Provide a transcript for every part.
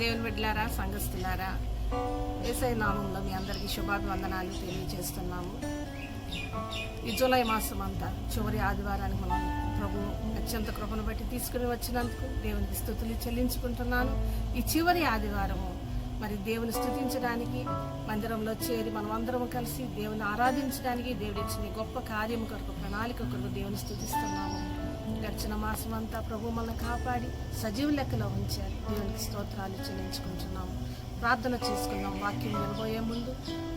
దేవుని బిడ్డలారా, సంఘస్థులారా, యేసయ్య నామంలో మీ అందరికీ శుభాభివందనాలు తెలియజేస్తున్నాము. ఈ జూలై మాసం అంతా చివరి ఆదివారానికి మనం ప్రభు అత్యంత కృపను బట్టి తీసుకుని వచ్చినందుకు దేవునికి స్తుతులు చెల్లించుకుంటున్నాను. ఈ చివరి ఆదివారము మరి దేవుని స్తుతించడానికి మందిరంలో చేరి మనం అందరం కలిసి దేవుని ఆరాధించడానికి దేవుడు ఇచ్చిన గొప్ప కార్యము కొరకు, ప్రణాళిక కొరకు దేవుని స్తుతిస్తున్నాము. గడిచిన మాసం అంతా ప్రభు మనల్ని కాపాడి సజీవ లెక్కలో ఉంచారు. దేవునికి స్తోత్రాలు చెల్లించుకుంటున్నాము. ప్రార్థన చేసుకుందాం. వాక్యం వినబోయే ముందు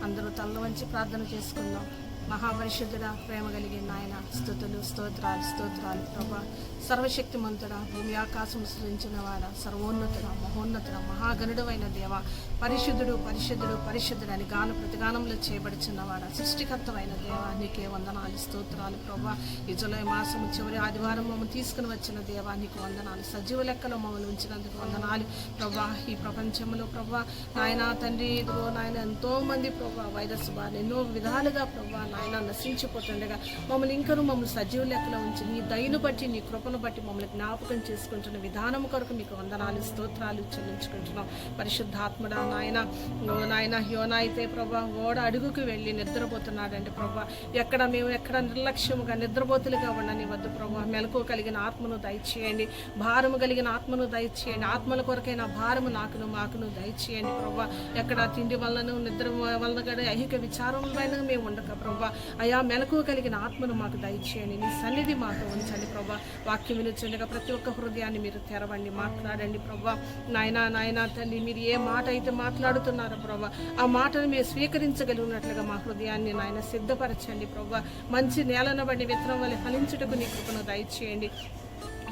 అందరూ తల్ల వంచి ప్రార్థన చేసుకుందాం. మహాపరిశుద్ధుడా, ప్రేమ కలిగిన నాయన, స్తుతులు స్తోత్రాలు స్తోత్రాలు ప్రభా. సర్వశక్తిమంతుడా, భూమి ఆకాశం సృజించిన వాడ, సర్వోన్నతుడ, మహోన్నతుడ, మహాగణుడైన దేవ, పరిశుద్ధుడు పరిశుద్ధుడు పరిశుద్ధుడు అని గాన ప్రతిగానంలో చేయబడుచున్నవాడ, సృష్టికర్తమైన దేవ, నీకే వందనాలు స్తోత్రాలు ప్రభా. ఈ జూలై మాసము చివరి ఆదివారం మమ్మల్ని తీసుకుని వచ్చిన దేవ, నీకు వందనాలు. సజీవ లెక్కలో మమ్మల్ని ఉంచినందుకు వందనాలు ప్రభా. ఈ ప్రపంచంలో ప్రభా నాయన తండ్రి, ఇదిగో నాయన ఎంతో మంది ప్రభా వైరస్ బారి ఎన్నో విధాలుగా ప్రభా నాయన నశించిపోతుండగా మమ్మల్ని ఇంకనూ మమ్మల్ని సజీవ లెక్కలో ఉంచి నీ దయను బట్టి, నీ కృపను బట్టి మమ్మల్ని జ్ఞాపకం చేసుకుంటున్న విధానం కొరకు మీకు వందనాలు స్తోత్రాలు చెల్లించుకుంటున్నాం. పరిశుద్ధాత్మడా నాయన, నాయన యోనా అయితే ప్రభా ఓడ అడుగుకు వెళ్ళి నిద్రపోతున్నాడంటే ప్రభా, మేము ఎక్కడ నిర్లక్ష్యముగా నిద్రపోతులుగా ఉండనివద్దు ప్రభా. మెలకు కలిగిన ఆత్మను దయచేయండి, భారము కలిగిన ఆత్మను దయచేయండి. ఆత్మల కొరకైన భారము మాకును దయచేయండి ప్రభా. ఎక్కడ తిండి వలన నిద్ర వలన కూడా ఐహిక విచారం పైన మేము ఉండక ప్రభా, అయా మెలకు కలిగిన ఆత్మను మాకు దయచేయండి. నీ సన్నిధి మాతో ఉంచండి ప్రభా. వాక్యం వినుచుండగా ప్రతి ఒక్క హృదయాన్ని మీరు తెరవండి, మాట్లాడండి ప్రభా. నాయనా తల్లి, మీరు ఏ మాట అయితే మాట్లాడుతున్నారో ప్రభా, ఆ మాటను మీరు స్వీకరించగలిగినట్లుగా మా హృదయాన్ని నాయన సిద్ధపరచండి ప్రభా. మంచి నేలను బట్టి విత్తనం వల్ల ఫలించుటకు నీ కృపను దయచేయండి.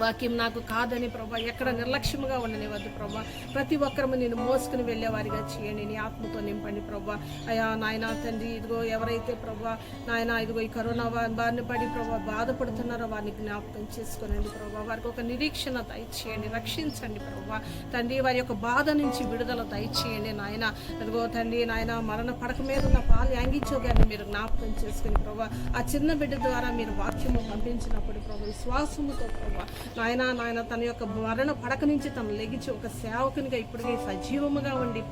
వాక్యం నాకు కాదని ప్రభా ఎక్కడ నిర్లక్ష్యముగా ఉండనివద్దు ప్రభా. ప్రతి ఒక్కరము నేను మోసుకుని వెళ్ళేవారిగా చేయండి. నీ ఆత్మతో నింపండి ప్రభా. అయా నాయన తండ్రి, ఇదిగో ఎవరైతే ప్రభా నాయన ఇదిగో ఈ కరోనా బారిన పడి ప్రభా బాధపడుతున్నారో వారిని జ్ఞాపకం చేసుకోనండి ప్రభా. వారికి ఒక నిరీక్షణ దయచేయండి, రక్షించండి ప్రభా. తండ్రి, వారి యొక్క బాధ నుంచి విడుదల దయచేయండి నాయన. ఇదిగో తండ్రి నాయన, మరణ పడక మీద ఉన్న పాలు యాంగిచో గారిని మీరు జ్ఞాపకం చేసుకుని ప్రభా, ఆ చిన్న బిడ్డ ద్వారా మీరు వాక్యము పంపించినప్పుడు ప్రభా విశ్వాసముతో ప్రభా నాయన తన యొక్క మరణ పడక నుంచి తను లెగిచి ఒక సేవకునిగా ఇప్పటికే సజీవముగా ఉండి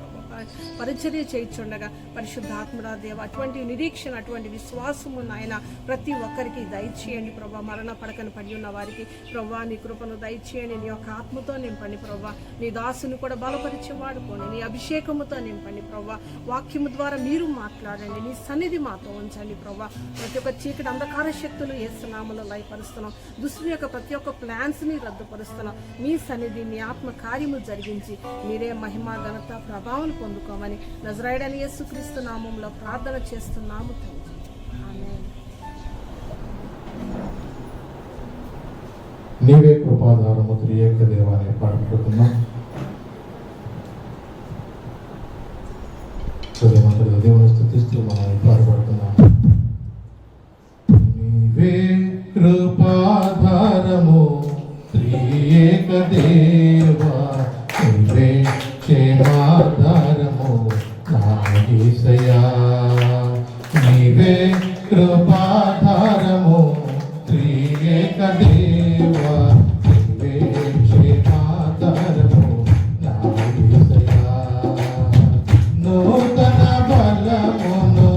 పరిచర్య చేయించుండగా పరిశుద్ధాత్మడా దేవ, అటువంటి నిరీక్షణ, అటువంటి విశ్వాసము నాయన ప్రతి ఒక్కరికి దయచేయండి ప్రభా. మరణ పడకను పడి ఉన్న వారికి ప్రభా నీ కృపను దయచేయండి. నీ యొక్క ఆత్మతో నింపండి ప్రభా. నీ దాసుని కూడా బలపరిచి వాడుకోండి. నీ అభిషేకముతో నింపండి ప్రభా. వాక్యము ద్వారా మీరు మాట్లాడండి. నీ సన్నిధి మాతో ఉంచండి ప్రభా. ప్రతి ఒక్క చీకటి అంధకార శక్తులు యేసు నామములో లయపరుస్తున్నాం. దుష్టుని యొక్క ప్రతి ఒక్క ప్లాన్స్ని రద్దుపరుస్తున్నాం. మీ సన్నిధి, మీ ఆత్మ కార్యము జరిగించి మీరే మహిమ ఘనత ప్రభావం పొందుకోమని నజరేయుడైన యేసుక్రీస్తు నామములో ప్రార్థన చేస్తున్నాము తండ్రి. ఆమేన్. నీవే కృపాధారము త్రియేక దేవాన్ని పాడుకుంటున్నాం. దేవుని స్తుతిస్తూ మనం పాడుకుంటున్నాం. నీవే కృపాధారము త్రియేక దేవా, నీవే క్షేమాధారము నా యేసయ్యా. నీవే కృపాధారము త్రియేక దేవా, నీవే క్షేమాధారము నా యేసయ్యా. నూతన బలమును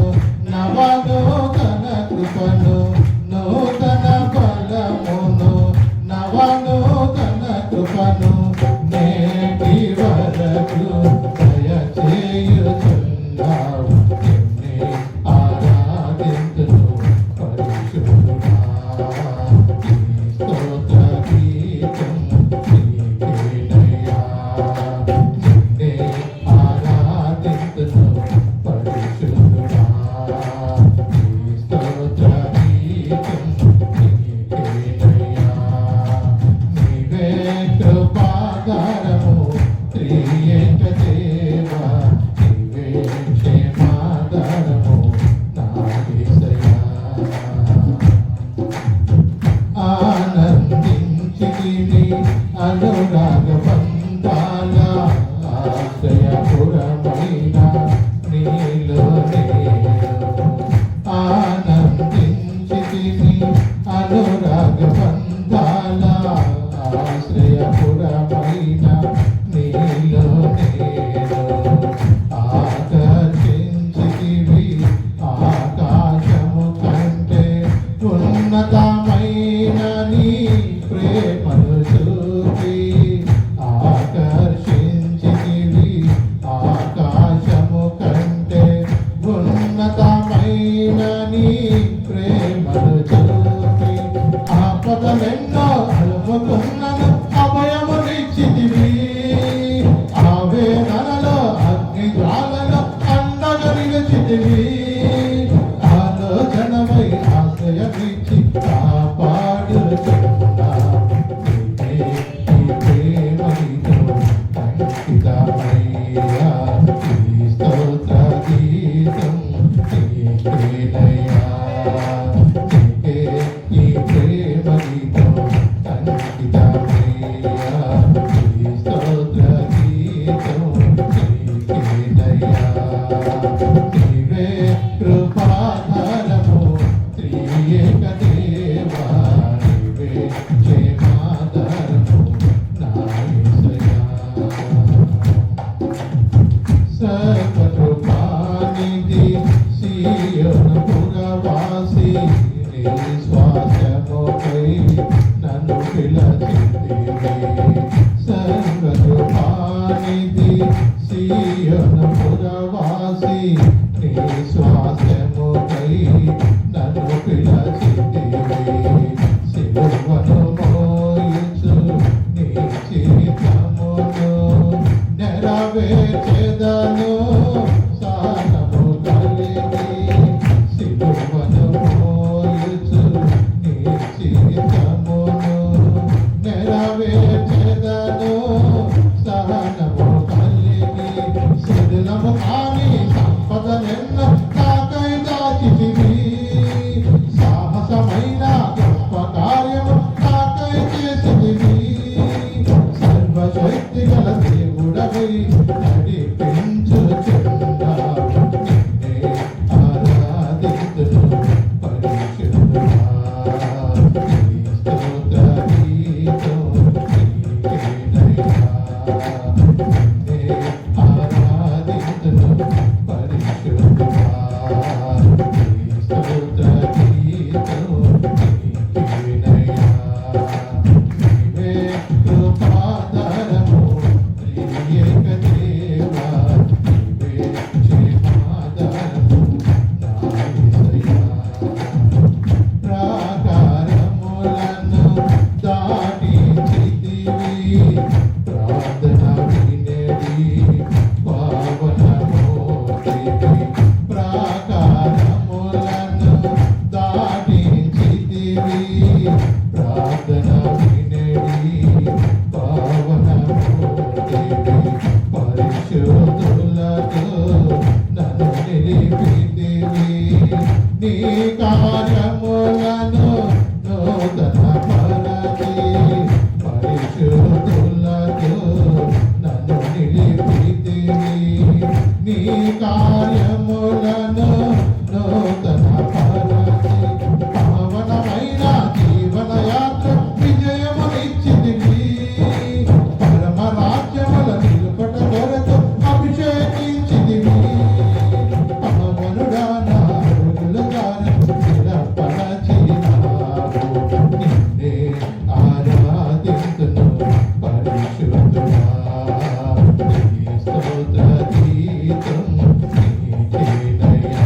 ప్రాణనిధి సీయోను పురవాసి నీ స్వాస్థ్యముకై నన్ను పిలచితివి సిలువను మోయుచు నీ చిత్తమును నెరవేర్చెదను సహనము కలిగి సిలువను మోయుచు నీ చిత్తమును నెరవేర్చెదను సహనము కలిగి శిథిలము కాని సంపదనెన్నో నాకై దాచితివి సాహసమైన గొప్ప కార్యము నాకై చేసితివి సర్వశక్తి గల దేవుడవై నడిపించుచున్నావు నిన్నే ఆరాధింతును పరిశుద్ధుడా నీ స్తోత్ర గీతం నీకేనయ్యా నిన్నే ఆరాధింతును పరిశుద్ధుడా నీ స్తోత్ర గీతం నీకేనయ్యా నీవే కృపాధారము త్రియేక దేవా నీవే క్షేమాధారము నా యేసయ్యా ప్రాకారములను దాటించితివి ప్రార్థన వినేడి పావనమూర్తివి ప్రాకారములను దాటించితివి ప్రార్థన వినేడి పావనమూర్తివి పరిశుద్ధులతో నన్ను నిలిపితివి నీ కార్యములను నూతన పరచి పరిశుద్ధులతో నన్ను నిలిపితివి నీ కార్యములను నూతన పరచి పావనమైన జీవన యాత్ర విజయమునిచ్చితివి పరమ రాజ్యముల నిలుపట కొరకు అభిషేకించితివి పావనుడా నా అడుగుల దారి స్థిరపరచినావు నిన్నే ఆరాధింతును పరిశుద్ధుడా నీ స్తోత్ర గీతం నీకేనయ్యా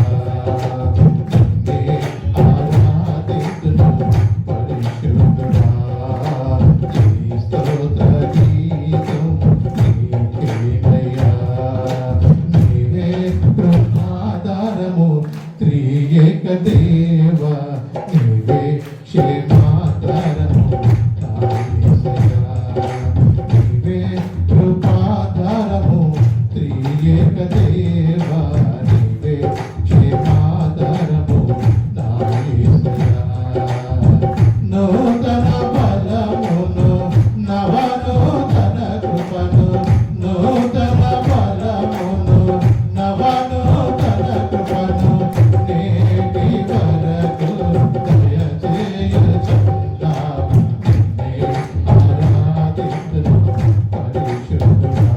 నిన్నే ఆరాధింతును పరిశుద్ధుడా నీ స్తోత్ర గీతం నీకేనయ్యా నీవే కృపాధారము త్రియేక దేవా నీవే క్షేమాధారము నా యేసయ్యా నీవే కృపాధారము త్రియేక దేవా నీవే క్షేమాధారము నా యేసయ్యా నూతన బలమును నవనూతన కృపను నూతన బలమును నవనూతన కృపను నేటి వరకు దయచేయుచున్నావు నిన్నే ఆరాధింతును పరిశుద్ధుడా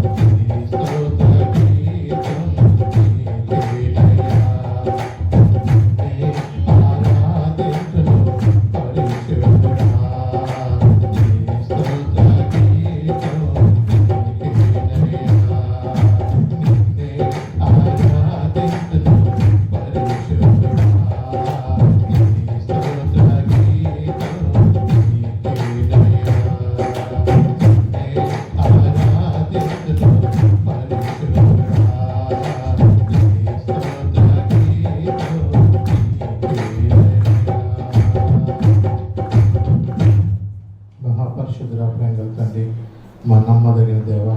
నీ స్తోత్ర గీతం నీకేనయ్యా నిన్నే ఆరాధింతును పరిశుద్ధుడా నీ స్తోత్ర గీతం నీకేనయ్యా నిన్నే ఆరాధింతును పరిశుద్ధుడా నీ స్తోత్ర గీతం నీకేనయ్యా నిన్నే ఆరాధింతును పరిశుద్ధుడా నీ స్తోత్ర గీతం మహాపరిశుద్ధుడా ప్రేమ తండ్రి మా నమ్మదగిన దేవ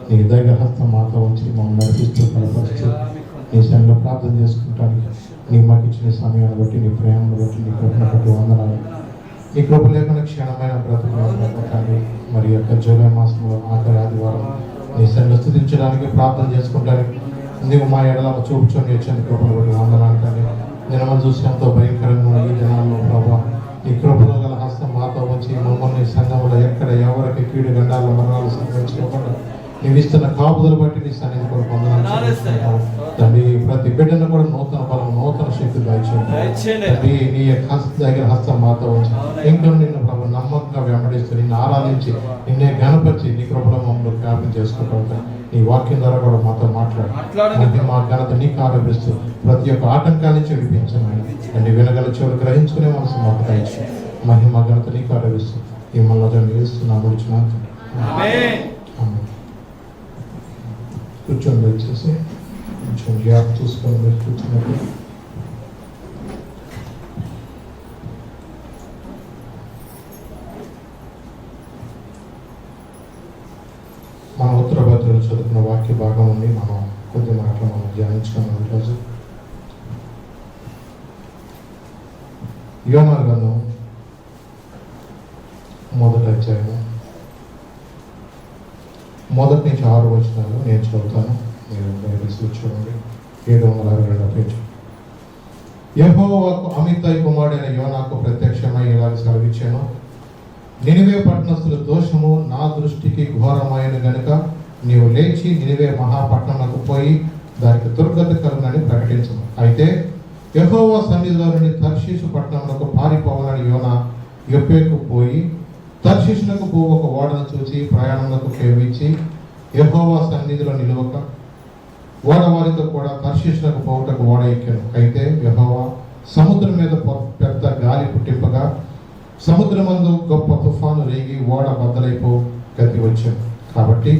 నీ దగ్గర హస్తం మాతో ఉంచి మమ్మల్ని నడిపిస్తూ బలపరుస్తూ నీ సంఘంలో ప్రార్థన చేసుకుంటానికి నీ మాకు ఇచ్చిన సమయాన్ని బట్టి నీ ప్రేమను బట్టి నీ కృపను బట్టి వందనాలు నీ కృప లేకుండా క్షణమైన బ్రతుకుతాన్ని మరి యొక్క జూలై మాసంలో ఆఖరి ఆదివారం నీ సంఘంలో స్థుతించడానికి ప్రార్థన చేసుకుంటానికి నీవు మా ఎడల చూపుచొని వచ్చిన కృపను బట్టి వందనాలు కానీ దినమని చూసి ఎంతో భయంకరంగా ఉన్న ఈ దినాల్లో ప్రభావ నీ కృపలో గల హస్తం మాతో వచ్చి మమ్మల్ని సంఘంలో ఎక్కడ ఎవరికి కీడు గండాల మరణాలు సంభవించకుండా నీవు ఇస్తున్న కాపుదలు బట్టి నీ సన్నిధి కూడా పొందాలి తండ్రి ప్రతి బిడ్డను కూడా నూతన బలం నూతన శక్తి దయచేయండి తండ్రి నీ యొక్క దగ్గర హస్తం మాతో వచ్చి ఇంకా నిన్ను ప్రభు నమ్మకంగా వెంబడిస్తూ నిన్ను ఆరాధించి నిన్నే గణపరిచి నీ కృపలో మమ్మల్ని జ్ఞాపకం చేసుకోగలుగుతాం. నీ వాక్యం ద్వారా కూడా మాతో మాట్లాడు. మా ఘనత నీకు ఆరోపిస్తూ ప్రతి ఒక్క ఆటంకాన్ని చెడిపించమని అండి వినగల చెవులు గ్రహించుకునే మనసు మాకు దయచి మహిమ ఘనత నీకు ఆరోపిస్తూ ఈ మనలో వేస్తున్నాము. కూర్చొని వచ్చేసి కొంచెం గ్యాప్ చూసుకొని మీరు కూర్చున్నప్పుడు మన ఉత్తర భద్రలు చదువుకున్న వాక్య భాగం ఉంది. మనం కొద్ది మాటలు మనం ధ్యానించుకున్నాం ఈరోజు. యోనా గ్రంథం 1వ అధ్యాయం 1 నుంచి 6 వచనాలు నేను చదువుతాను. మీరు బైబిల్స్లో చూడండి. 762వ పేజీ. యెహోవాకు అమిత్తై కుమారుడైన యోనాకు ప్రత్యక్షమై ఇలాగ సెలవిచ్చాను. నినివే పట్టణస్థుల దోషము నా దృష్టికి ఘోరమైన గనుక నీవు లేచి నినివే మహాపట్టణంకు పోయి దానికి దుర్గతి కలుగునని ప్రకటించను. అయితే యెహోవా సన్నిధిలో నుండి తర్షీషు పట్టణమునకు పారిపోవాలని యోనా యొప్పేకు పోయి తర్షీషునకు పో ఒక ఓడను చూసి ప్రయాణమునకు ప్రేమించి యెహోవా సన్నిధిలో నిలువక ఓడవారితో కూడా తర్షీషునకు పోవుటకు ఓడ ఎక్కాను. అయితే యెహోవా సముద్రం మీద పెద్ద గాలి పుట్టింపగా సముద్రమందు గొప్ప తుఫాను రేగి ఓడ బద్దలైపో గతి వచ్చాను. కాబట్టి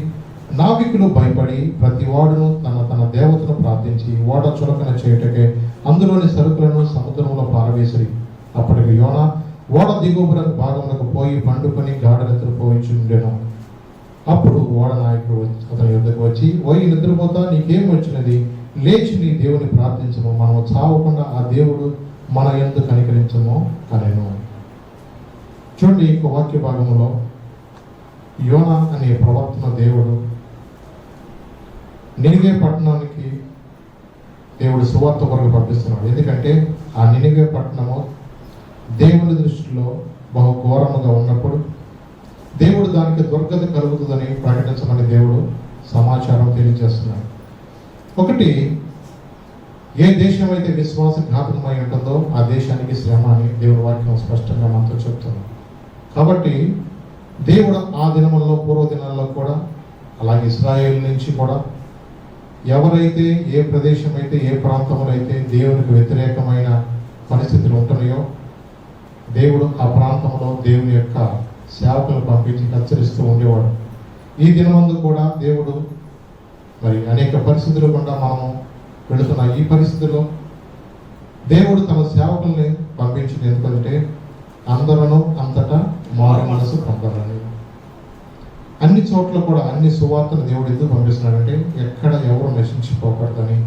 నావికులు భయపడి ప్రతి వాడును తన దేవతను ప్రార్థించి ఓడ చులకన చేయుటకే అందులోని సరుకులను సముద్రంలో పారవేసిరి. అప్పటికి యోనా ఓడ దిగువ భాగములకు పోయి పండుకొని గాఢ నిద్రపోయించుండెను. అప్పుడు ఓడ నాయకుడు అతని యొద్దకు వచ్చి, ఓయి నిద్రపోతా, నీకేం వచ్చినది? లేచి నీ దేవుని ప్రార్థించము, మనము చావకుండా ఆ దేవుడు మన యందు కనికరించము అనేను. చూడండి, ఇంకో వాక్య భాగంలో యోనా అనే ప్రవక్తన దేవుడు నినివే పట్టణానికి దేవుడు సువార్త కొరకు పంపిస్తున్నాడు. ఎందుకంటే ఆ నినివే పట్టణము దేవుని దృష్టిలో బహు ఘోరముగా ఉన్నప్పుడు దేవుడు దానికి దుర్గతి కలుగుతుందని ప్రకటించమని దేవుడు సమాచారం తెలియజేస్తున్నాడు. ఒకటి, ఏ దేశం అయితే విశ్వాసఘాతకమై ఉంటుందో ఆ దేశానికి శ్రమ అని దేవుడి వాక్యం స్పష్టంగా మనతో చెప్తున్నాడు. కాబట్టి దేవుడు ఆ దినములలో పూర్వదినాల్లో కూడా అలాగే ఇశ్రాయేలు నుంచి కూడా ఎవరైతే ఏ ప్రదేశం అయితే ఏ ప్రాంతంలో అయితే దేవునికి వ్యతిరేకమైన పరిస్థితులు ఉంటున్నాయో దేవుడు ఆ ప్రాంతంలో దేవుని యొక్క సేవకులను పంపించి హెచ్చరిస్తూ ఉండేవాడు. ఈ దినమందు కూడా దేవుడు మరి అనేక పరిస్థితులు గుండా మనము వెళుతున్న ఈ పరిస్థితిలో దేవుడు తన సేవకుల్ని పంపించింది. ఎందుకంటే అందరూ అంతటా మారు మనసు పొందాలని. అన్ని చోట్ల కూడా అన్ని సువార్తను దేవుడు ఎందుకు పంపిస్తున్నాడంటే ఎక్కడ ఎవరు నశించిపోకూడదని,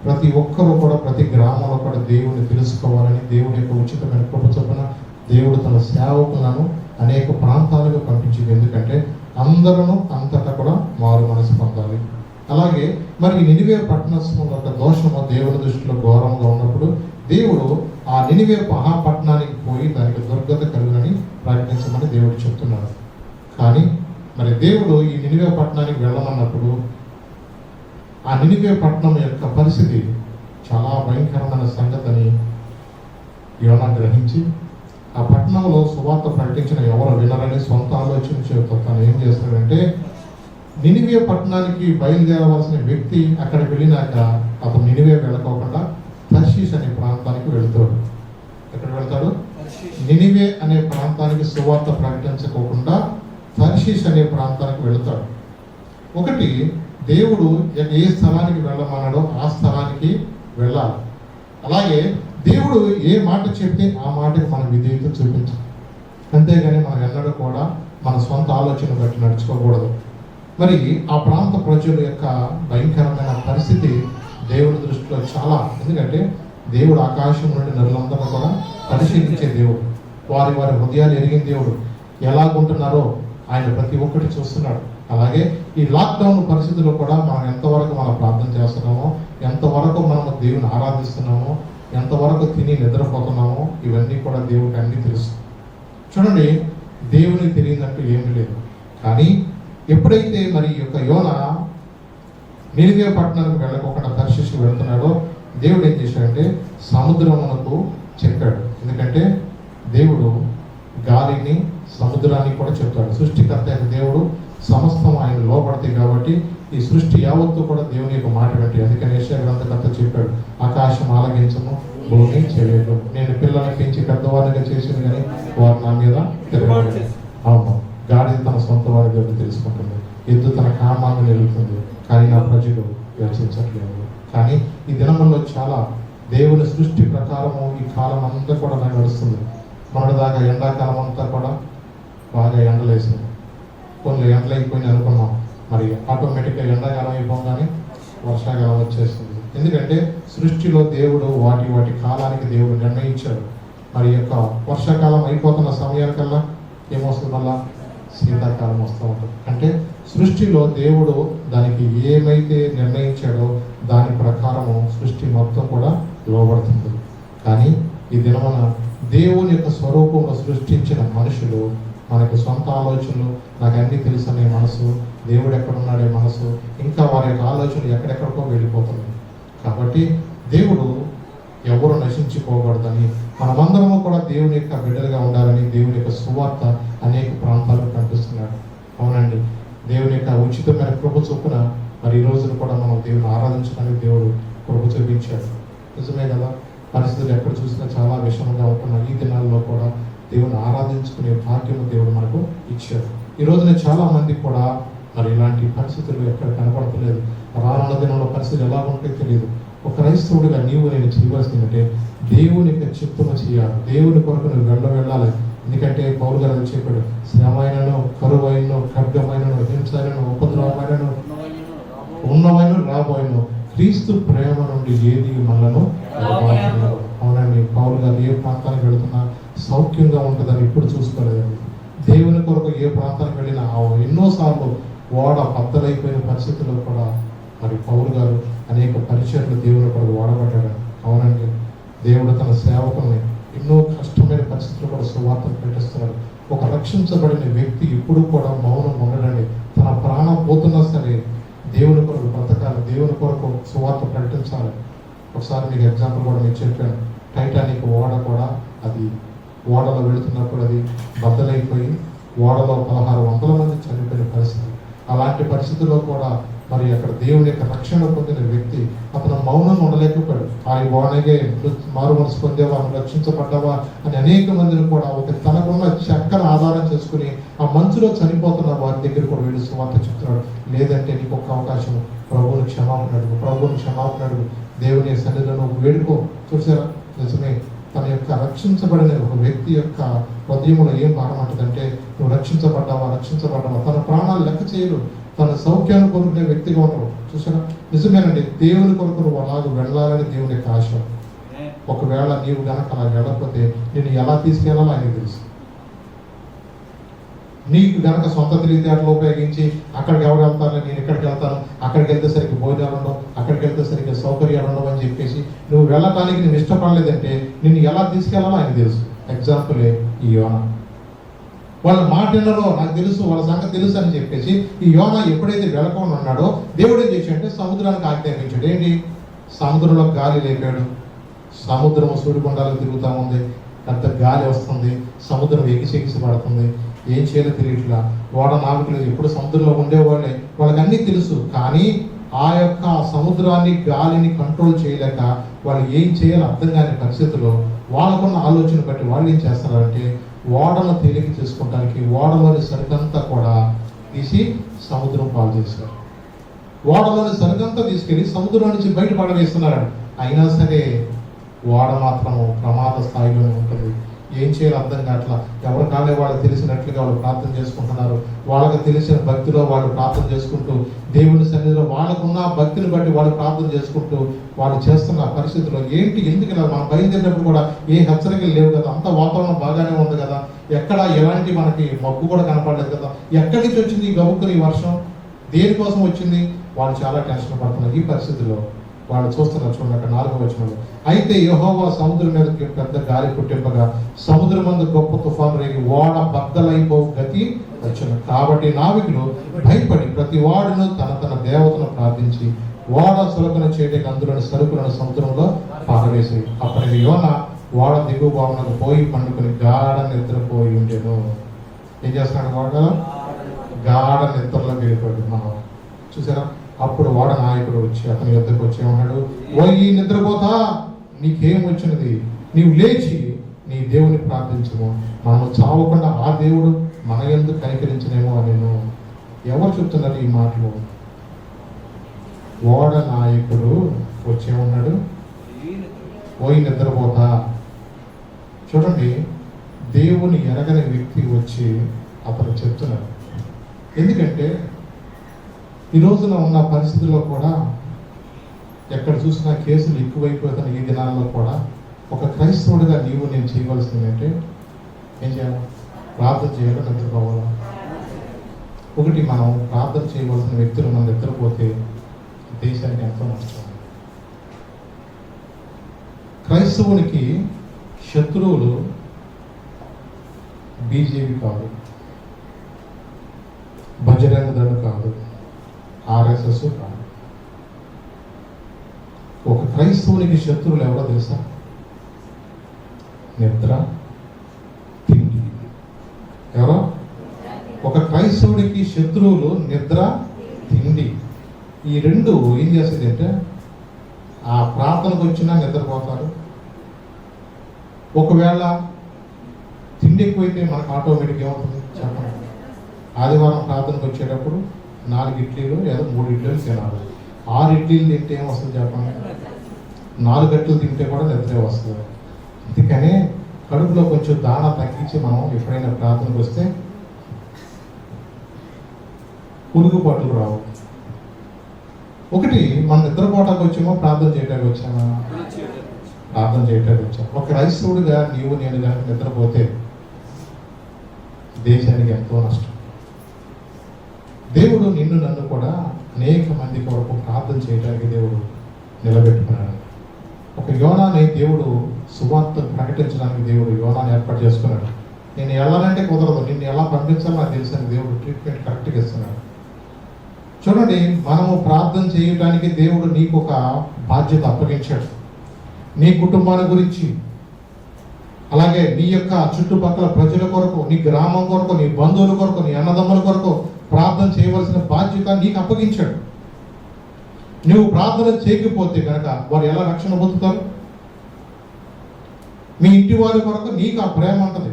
ప్రతి ఒక్కరూ కూడా ప్రతి గ్రామంలో కూడా దేవుడిని తెలుసుకోవాలని, దేవుడి యొక్క ఉచితమైన కృప చొప్పున దేవుడు తన సేవకులను అనేక ప్రాంతాలకు పంపించింది. ఎందుకంటే అందరూ అంతటా కూడా మారు మనసు పొందాలి. అలాగే మరి నినివే పట్టణం యొక్క దోషము దేవుని దృష్టిలో ఘోరంగా ఉన్నప్పుడు దేవుడు ఆ నినివే మహాపట్టణానికి పోయి దానికి దుర్గతి కలుగునని ప్రకటించమని దేవుడు చెప్తున్నాడు. కానీ మరి దేవుడు ఈ నినివే పట్టణానికి వెళ్ళమన్నప్పుడు ఆ నినివే పట్టణం యొక్క పరిస్థితి చాలా భయంకరమైన సంగతిని యోనా గ్రహించి ఆ పట్టణంలో సువార్త ప్రకటించిన ఎవరు వినరని సొంత ఆలోచన చేస్తూ తను ఏం చేస్తాడంటే నినివే పట్టణానికి బయలుదేరవలసిన వ్యక్తి అక్కడికి వెళ్ళినాక అతను నినివే వెళ్ళకోకుండా తర్షీష్ అనే ప్రాంతానికి వెళుతాడు. ఎక్కడ వెళ్తాడు? నినివే అనే ప్రాంతానికి సువార్త ప్రకటించకోకుండా తర్షీష్ అనే ప్రాంతానికి వెళుతాడు. ఒకటి, దేవుడు ఏ స్థలానికి వెళ్ళమన్నాడో ఆ స్థలానికి వెళ్ళాలి. అలాగే దేవుడు ఏ మాట చెప్తే ఆ మాటకి మనం విధేయత చూపించాలి. అంతేగాని మనం ఎన్నడూ కూడా మన సొంత ఆలోచన బట్టి నడుచుకోకూడదు. మరి ఆ ప్రాంత ప్రజల యొక్క భయంకరమైన పరిస్థితి దేవుడి దృష్టిలో చాలా, ఎందుకంటే దేవుడు ఆకాశం నుండి నరులందరూ కూడా పరిశీలించే దేవుడు, వారి వారి హృదయాలు ఎరిగిన దేవుడు, ఎలాగుంటున్నారో ఆయన ప్రతి ఒక్కటి చూస్తున్నాడు. అలాగే ఈ లాక్డౌన్ పరిస్థితుల్లో కూడా మనం ఎంతవరకు మనం ప్రార్థన చేస్తున్నామో, ఎంతవరకు మనం దేవుని ఆరాధిస్తున్నామో, ఎంతవరకు తిని నిద్రపోతున్నామో ఇవన్నీ కూడా దేవుడికి అన్నీ తెలుసు. చూడండి, దేవునికి తెలియదంటూ ఏమీ లేదు. కానీ ఎప్పుడైతే మరి యొక్క యోనా నినివే పట్టణానికి వెళ్ళకోకుండా తర్షీషుకు వెళ్తున్నాడో దేవుడు ఏం చేశాడంటే సముద్రమునకు చెప్పాడు. ఎందుకంటే దేవుడు గాలిని సముద్రాన్ని కూడా చెప్తాడు. సృష్టికర్త అయిన దేవుడు సమస్తం ఆయన లోపడతాయి. కాబట్టి ఈ సృష్టి యావత్తు కూడా దేవుని యొక్క మాట బట్టి. అందుకని యెషయా గ్రంథకర్త చెప్పాడు, ఆకాశం ఆలకించము, భూమి చేయలేదు, నేను పిల్లల్ని పెంచి పెద్దవారిగా చేసింది కానీ వారు నా మీద తిరగలేదు. అవును, గాడిద తన సొంత వారి దగ్గర తెలుసుకుంటుంది, ఎద్దు తన కామాన్ని నిలుపుతుంది, కానీ నా ప్రజలు యోచించట్లేదు. కానీ ఈ దినముల్లో చాలా దేవుని సృష్టి ప్రకారము ఈ కాలం అంతా కూడా నాకు నడుస్తుంది. మొన్నటిదాకా ఎండాకాలం అంతా కూడా బాగా ఎండలేసింది, కొన్ని ఎండలు అయిపోయింది అనుకున్నాం. మరి ఆటోమేటిక్గా ఎండాకాలం అయిపోగానే వర్షాకాలం వచ్చేస్తుంది. ఎందుకంటే సృష్టిలో దేవుడు వాటి కాలానికి దేవుడు నిర్ణయించాడు. మరి యొక్క వర్షాకాలం అయిపోతున్న సమయానికల్లా ఏమొస్తుంది, మళ్ళా శీతాకాలం వస్తూ ఉంటుంది. అంటే సృష్టిలో దేవుడు దానికి ఏమైతే నిర్ణయించాడో దాని ప్రకారము సృష్టి మొత్తం కూడా లోబడుతుంది. కానీ ఈ దినమున దేవుని యొక్క స్వరూపంలో సృష్టించిన మనుషులు మనకు సొంత ఆలోచనలు, నాకు అన్నీ తెలుసు అనే మనసు, దేవుడు ఎక్కడున్నాడే మనసు, ఇంకా వారి యొక్క ఆలోచనలు ఎక్కడెక్కడికో వెళ్ళిపోతుంది. కాబట్టి దేవుడు ఎవరు నశించిపోకూడదని, మనమందరము కూడా దేవుని యొక్క బిడ్డలుగా ఉండాలని దేవుని యొక్క సువార్త అనేక ప్రాంతాల్లో కనిపిస్తున్నాడు. అవునండి, దేవుని యొక్క ఉచితమైన కృప చొప్పున మరి ఈ రోజున కూడా మనం దేవుని ఆరాధించడానికి దేవుడు కృప చూపించాడు. నిజమే కదా, పరిస్థితులు ఎక్కడ చూసినా చాలా విషమంగా ఉంటున్న ఈ దినాల్లో కూడా దేవుని ఆరాధించుకునే భాగ్యము దేవుడు మనకు ఇచ్చాడు. ఈ రోజున చాలా మంది కూడా మరి ఇలాంటి పరిస్థితులు ఎక్కడ కనపడతలేదు. రానున్న దినంలో పరిస్థితులు ఎలా ఉంటాయో తెలియదు. ఒక క్రైస్తవుడిగా నీవు నేను చేయవలసిందంటే దేవుని యొక్క చిత్తము చేయాలి, దేవుని కొరకు నువ్వు వెళ్ళాలి. ఎందుకంటే పౌలు గారు చెప్పాడు, శ్రమైనను, కరువైనను, ఖడ్గమైనను, హింసైనను, ఉపద్రవమైనను, ఉన్నవైన రాబోయిను క్రీస్తు ప్రేమ నుండి ఏది మనలను. అవునండి, పౌలు గారు ఏ ప్రాంతానికి వెళుతున్నా సౌఖ్యంగా ఉంటుందని ఇప్పుడు చూసుకోలేదండి. దేవుని కొరకు ఏ ప్రాంతానికి వెళ్ళినా ఎన్నోసార్లు ఓడ బద్దలైపోయిన పరిస్థితుల్లో కూడా మరి పౌలు గారు అనేక పరిచయాలు దేవుని కొరకు వాడబడ్డాడు. అవునండి, దేవుడు తన సేవకుల్ని ఎన్నో కష్టమైన పరిస్థితులు కూడా సువార్తను ప్రకటిస్తున్నాడు. ఒక రక్షించబడిన వ్యక్తి ఇప్పుడు కూడా మౌనం ఉండడండి. తన ప్రాణం పోతున్నా సరే దేవుని కొరకు బ్రతకాలి, దేవుని కొరకు సువార్త ప్రకటించాలి. ఒకసారి మీకు ఎగ్జాంపుల్ కూడా మీకు చెప్పాను, టైటానిక్ ఓడ కూడా అది ఓడలో వెళుతున్నప్పుడు అది బద్దలైపోయి ఓడలో 1600 మంది చనిపోయిన పరిస్థితి. అలాంటి పరిస్థితుల్లో కూడా మరి అక్కడ దేవుని యొక్క రక్షణ పొందిన వ్యక్తి అతను మౌనంగా ఉండలేకపోయాడు. ఆ ఓడగే మారు మనసు పొందేవా, రక్షించబడ్డావా అని అనేక మందిని కూడా ఒక తనకున్న చక్కని ఆధారం చేసుకుని ఆ మంచులో చనిపోతున్న వారి దగ్గర కూడా వెళ్ళి సువార్త చెప్తున్నాడు. లేదంటే నీకు ఒక అవకాశం, ప్రభువుని క్షమాపణ అడుగు, ప్రభువుని క్షమాపణ అడుగు, దేవుని సన్నిధిలో వేడుకో. చూసారా, నిజమే, తన యొక్క రక్షించబడిన ఒక వ్యక్తి యొక్క హృదయంలో ఏం భారం అంటుందంటే నువ్వు రక్షించబడ్డావా. తన ప్రాణాలు లెక్క చేయరు, తన సౌఖ్యాన్ని కోరుకునే వ్యక్తిగా ఉండరు. చూసారా, నిజమేనండి, దేవుని కొరకు నువ్వు అలాగ వెళ్ళాలని దేవుని యొక్క ఆశ. ఒకవేళ నీవు గనక అలా వెళ్ళకపోతే నేను ఎలా తీసుకెళ్ళాలో ఆయనకు తెలుసు. నీకు గనక సొంత తెలివితేటలు ఉపయోగించి అక్కడికి ఎవరు వెళ్తారు, నేను ఇక్కడికి వెళ్తాను, అక్కడికి వెళ్తే సరిగ్గా భోజనాలు ఉండవు, అక్కడికి వెళ్తే సరిగ్గా సౌకర్యాలు ఉండవు అని చెప్పేసి నువ్వు వెళ్ళటానికి నేను ఇష్టపడలేదంటే నిన్ను ఎలా తీసుకెళ్లాలో ఆయన తెలుసు. ఎగ్జాంపులే ఈ యోనా. వాళ్ళ మాట వినరో నాకు తెలుసు, వాళ్ళ సంగతి తెలుసు అని చెప్పేసి ఈ యోనా ఎప్పుడైతే వెళ్ళకుండా ఉన్నాడో దేవుడు ఏం చేశాడంటే సముద్రానికి ఆజ్ఞాపించాడు. ఏంటి, సముద్రంలో గాలి లేపాడు, సముద్రం సూర్యగుండాలకు తిరుగుతూ ఉంది, పెద్ద గాలి వస్తుంది, సముద్రం ఎగిసి పడుతుంది, ఏం చేయాలో తెలియట్లా. ఓడ నావికులు ఎప్పుడు సముద్రంలో ఉండేవాళ్ళే, వాళ్ళకి అన్నీ తెలుసు. కానీ ఆ యొక్క సముద్రాన్ని గాలిని కంట్రోల్ చేయలేక వాళ్ళు ఏం చేయాలో అర్థం కాని పరిస్థితుల్లో వాళ్ళకున్న ఆలోచన బట్టి వాళ్ళు ఏం చేస్తారంటే ఓడను తేలిక చేసుకోవడానికి ఓడలోని సరుకంతా కూడా తీసి సముద్రం పాలు చేశారు. ఓడలోని సరుకంతా తీసుకెళ్ళి సముద్రం నుంచి బయట పడవేస్తున్నారు. అయినా సరే ఓడ మాత్రము ప్రమాద స్థాయిలోనే ఉంటుంది. ఏం చేయాలో అర్థం కావట్లా. ఎవరు కాలే వాళ్ళకి తెలిసినట్లుగా వాళ్ళు ప్రార్థన చేసుకుంటున్నారు. వాళ్ళకి తెలిసిన భక్తిలో వాళ్ళు ప్రార్థన చేసుకుంటూ దేవుని సన్నిధిలో వాళ్ళకున్న భక్తిని బట్టి వాళ్ళు ప్రార్థన చేసుకుంటూ వాళ్ళు చేస్తున్న పరిస్థితుల్లో ఏంటి, ఎందుకు ఇలా మనం బయలుదేరినప్పుడు కూడా ఏ హెచ్చరికలు లేవు కదా, అంత వాతావరణం బాగానే ఉంది కదా, ఎక్కడ ఎలాంటి మనకి మబ్బు కూడా కనపడలేదు కదా, ఎక్కడి నుంచి వచ్చింది ఈ గబుక్కుని వర్షం, దేనికోసం వచ్చింది, వాళ్ళు చాలా టెన్షన్ పడుతున్నారు. ఈ పరిస్థితిలో వాళ్ళు చూస్తున్నారు. చూడండి అక్కడ 4వ వచనంలో, అయితే యెహోవా సముద్రం మీదకి పెద్ద గాలి పుట్టింపగా సముద్రం మందు గొప్ప తుఫాను రేగి ఓడ బద్దలైపో గతి వచ్చును. కాబట్టి నావికులు భయపడి ప్రతి వాడును తన దేవతను ప్రార్థించి ఓడ సులభన చేయడానికి అందులోని సరుకులను సముద్రంలో పారవేసి అప్పటికి యోనా ఓడ దిగువ భావనకు పోయి పండుకొని గాఢ నిద్రపోయి ఉండేను. ఏం చేస్తున్నాడు? వాడ గాఢ నిద్రలో వెళ్ళిపోయాడు. మనం చూసారా? అప్పుడు వాడ నాయకుడు వచ్చి అతని యొద్దకు వచ్చి ఉన్నాడు, ఓ ఈ నిద్రపోతా, నీకేం వచ్చినది? నీవు లేచి నీ దేవుని ప్రార్థించము, మనం చావకుండా ఆ దేవుడు మన యందు కనికరించనేమో అని. నేను ఎవరు చెప్తున్నారు ఈ మాటలు? ఓడ నాయకుడు వచ్చే ఉన్నాడు, పోయి నిద్రపోతా. చూడండి, దేవుని ఎరగని వ్యక్తి వచ్చి అతను చెప్తున్నాడు. ఎందుకంటే ఈ రోజున ఉన్న పరిస్థితుల్లో కూడా ఎక్కడ చూసినా కేసులు ఎక్కువైపోతున్న ఈ దినాల్లో కూడా ఒక క్రైస్తవుడిగా నీవు నేను చేయవలసింది అంటే ఏం చేయాలి? ప్రార్థన చేయాలి, నిద్రపోవాలా? ఒకటి, మనం ప్రార్థన చేయవలసిన వ్యక్తులు మనం నిద్రపోతే దేశానికి ఎంతో నష్టం. క్రైస్తవునికి శత్రువులు బీజేపీ కాదు, బజరంగ దళం కాదు, ఆర్ఎస్ఎస్ కాదు. ఒక క్రైస్తవునికి శత్రువులు ఎవరో తెలుసా? నిద్ర, తిండి. ఎవరో ఒక క్రైస్తవుడికి శత్రువులు నిద్ర, తిండి. ఈ రెండు ఏం చేస్తుంది అంటే ఆ ప్రార్థనకు వచ్చినా నిద్రపోతారు. ఒకవేళ తిండి ఎక్కువైతే మనకు ఆటోమేటిక్ ఏమవుతుంది చెప్పండి? ఆదివారం ప్రార్థనకు వచ్చేటప్పుడు 4 ఇడ్లీలు లేదా 3 ఇడ్లీలు తినాలి. 6 ఇడ్లీలు తింటే ఏమొస్తుంది చెప్పండి? 4 గంటలు తింటే కూడా నిద్రే వస్తుంది. అందుకనే కడుపులో కొంచెం దాణా తగ్గించి మనం ఎప్పుడైనా ప్రార్థనకు వస్తే పురుగు పట్టులు రావు. ఒకటి, మనం నిద్రపోవటానికి వచ్చామో ప్రార్థన చేయడానికి వచ్చామా? ప్రార్థన చేయడానికి వచ్చాం. ఒక క్రైస్తవుడిగా నీవు నేను కనుక నిద్రపోతే దేశానికి ఎంతో నష్టం. దేవుడు నిన్ను నన్ను కూడా అనేక మంది కొరకు ప్రార్థన చేయడానికి దేవుడు నిలబెట్టుకున్నాడు. ఒక యోనాని దేవుడు సువార్త ప్రకటించడానికి దేవుడు యోనాని ఏర్పాటు చేసుకున్నాడు. నేను వెళ్ళాలంటే కుదరదు, నిన్ను ఎలా పంపించాలో నాకు తెలిసిన దేవుడు ట్రీట్మెంట్ కరెక్ట్గా ఇస్తున్నాడు. చూడండి, మనము ప్రార్థన చేయడానికి దేవుడు నీకు ఒక బాధ్యత అప్పగించాడు. నీ కుటుంబాల గురించి, అలాగే నీ యొక్క చుట్టుపక్కల ప్రజల కొరకు, నీ గ్రామం కొరకు, నీ బంధువుల కొరకు, నీ అన్నదమ్ముల కొరకు ప్రార్థన చేయవలసిన బాధ్యత నీకు అప్పగించాడు. నువ్వు ప్రార్థన చేయకపోతే కనుక వారు ఎలా రక్షణ పొందుతారు? మీ ఇంటి వారి కొరకు నీకు ఆ ప్రేమ ఉంటుంది.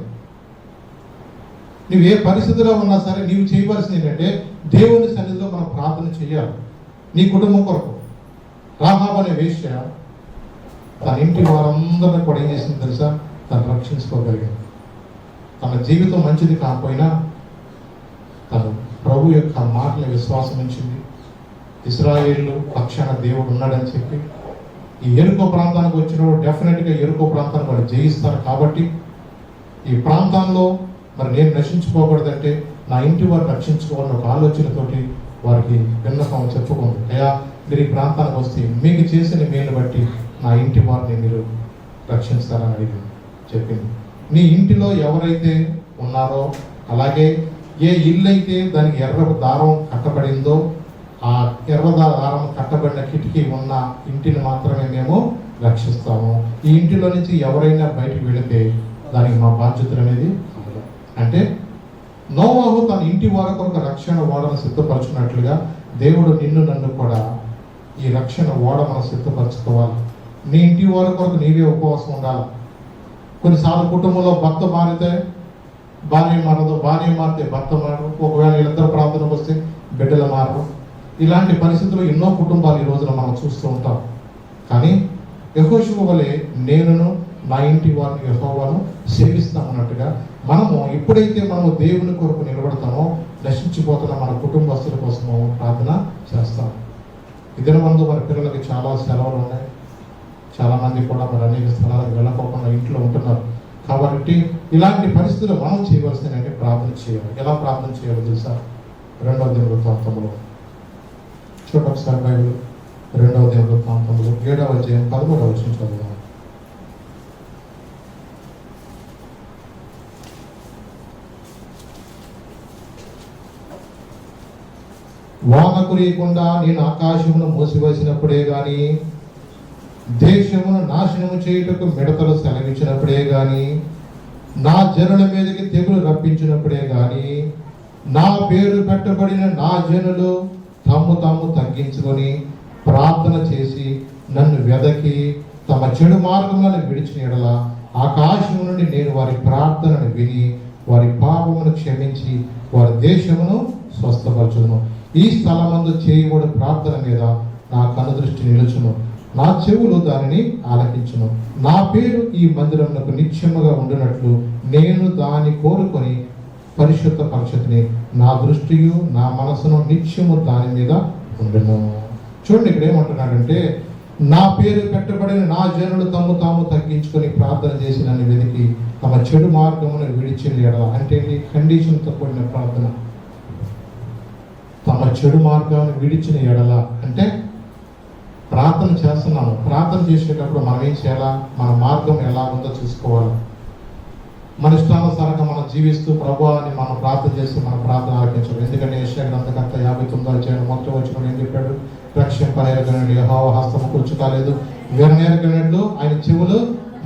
నువ్వు ఏ పరిస్థితిలో ఉన్నా సరే నీవు చేయవలసింది ఏంటంటే దేవుని సన్నిధిలో మనం ప్రార్థన చేయాలి. నీ కుటుంబం కొరకు. రాహాబు అనే వేశ్య తన ఇంటి వారందరినీ కూడా ఏం చేసింది తెలుసా? తను రక్షించుకోగలిగింది. తన జీవితం మంచిది కాకపోయినా తను ప్రభు యొక్క మాటల విశ్వాసం ఉంచింది. ఇశ్రాయేలు పక్షాన దేవుడు ఉన్నాడని చెప్పి ఈ ఎరుకో ప్రాంతానికి వచ్చినప్పుడు డెఫినెట్గా ఎరుకో ప్రాంతాన్ని వాళ్ళు జయిస్తారు. కాబట్టి ఈ ప్రాంతాల్లో మరి నేను నశించుకోకూడదంటే నా ఇంటి వారు రక్షించుకోవాలని ఒక ఆలోచనతోటి వారికి విన్నపం చెప్పుకోండి. అయ్యా, మీరు ఈ ప్రాంతానికి వస్తే మీకు చేసిన మేలు బట్టి నా ఇంటి వారిని మీరు రక్షిస్తారని అడిగింది, చెప్పింది. నీ ఇంటిలో ఎవరైతే ఉన్నారో, అలాగే ఏ ఇల్లు అయితే దానికి ఎర్ర దారం కట్టబడిందో ఆ ఎర్ర దారం కట్టబడిన కిటికీ ఉన్న ఇంటిని మాత్రమే మేము రక్షిస్తాము. ఈ ఇంటిలో నుంచి ఎవరైనా బయటకు వెళితే దానికి మా బాధ్యతలు అనేది అంటే నోవాహు తన ఇంటి వారి కొరకు రక్షణ ఓడను సిద్ధపరచుకున్నట్లుగా దేవుడు నిన్ను నన్ను కూడా ఈ రక్షణ ఓడ మనం సిద్ధపరచుకోవాలి. నీ ఇంటి వారి కొరకు నీవే ఉపవాసం ఉండాలి. కొన్నిసార్లు కుటుంబంలో భర్త మారితే భార్య మారదు, భార్య మారితే భర్త మారదు, ఒకవేళ వీళ్ళిద్దరు ప్రాంతానికి వస్తే బిడ్డలు మారరు. ఇలాంటి పరిస్థితులు ఎన్నో కుటుంబాలు ఈ రోజున మనం చూస్తూ ఉంటాం. కానీ యెహోషువ వలె నేనును నా ఇంటి వారిని యెహోవాను సేవిస్తామన్నట్టుగా మనము ఎప్పుడైతే మనము దేవుని కొరకు నిలబడతామో నశించిపోతున్న మన కుటుంబస్తుల కోసము ప్రార్థన చేస్తాం. ఇద్దరు మందు మన పిల్లలకి చాలా సెలవులు ఉన్నాయి. చాలామంది కూడా మరి అనేక స్థలాలకు వెళ్ళకోకుండా ఇంట్లో ఉంటున్నారు. కాబట్టి ఇలాంటి పరిస్థితులు మనం చేయవలసిందంటే ప్రార్థన చేయాలి. ఎలా ప్రార్థన చేయాలో తెలుసా? 2వ దినవృత్తాంతములో చూడండి ఒకసారి బైబిల్. 2వ దినవృత్తాంతములో 7వ అధ్యాయం 13వ వచనం చదువుదాం. వాన కురియకుండా నేను ఆకాశమును మూసివేసినప్పుడే గాని, దేశమును నాశనము చేయుటకు మిడతలు సెలవిచ్చినప్పుడే గాని, నా జనుల మీదకి తెగులు రప్పించినప్పుడే గాని నా పేరు పెట్టబడిన నా జనులు తాము తగ్గించుకొని ప్రార్థన చేసి నన్ను వెదకి తమ చెడు మార్గములను విడిచిన యెడల ఆకాశం నుండి నేను వారి ప్రార్థనను విని వారి పాపమును క్షమించి వారి దేశమును స్వస్థపరచును. ఈ స్థలమందు చేయబడు ప్రార్థన మీద నా కనుదృష్టి నిలుచును, నా చెవులు దానిని ఆలకించును. నా పేరు ఈ మందిరమునకు నిత్యముగా ఉండినట్లు నేను దాన్ని కోరుకొని పరిశుద్ధ పరిషత్ని నా దృష్టియు నా మనసును నిత్యము దాని మీద ఉండును. చూడండి ఇక్కడ ఏమంటున్నాడంటే, నా పేరు పెట్టబడిన నా జనులు తాము తగ్గించుకొని ప్రార్థన చేసి నన్ను వెతికి తమ చెడు మార్గమును విడిచిన యెడల, అంటే కండిషన్తో కూడిన ప్రార్థన. తమ చెడు మార్గాన్ని విడిచిన యెడల అంటే ప్రార్థన చేస్తున్నాము. ప్రార్థన చేసేటప్పుడు మనం ఏం చేయాలా? మన మార్గం ఎలా ఉందో చూసుకోవాలి. మన ఇష్టానుసారంగా మనం జీవిస్తూ ప్రభువా అని మనం ప్రార్థన చేస్తూ మన ప్రార్థన ఆలకించాలి. ఎందుకంటే యెషయా గ్రంథకర్త 59వ అధ్యాయం మొదటి వచనంలో ఏం చెప్పాడు? రక్షింపనేరగనట్లు యెహోవా హస్తము కూర్చు కాలేదు, విననేరగనట్లు ఆయన చెవులు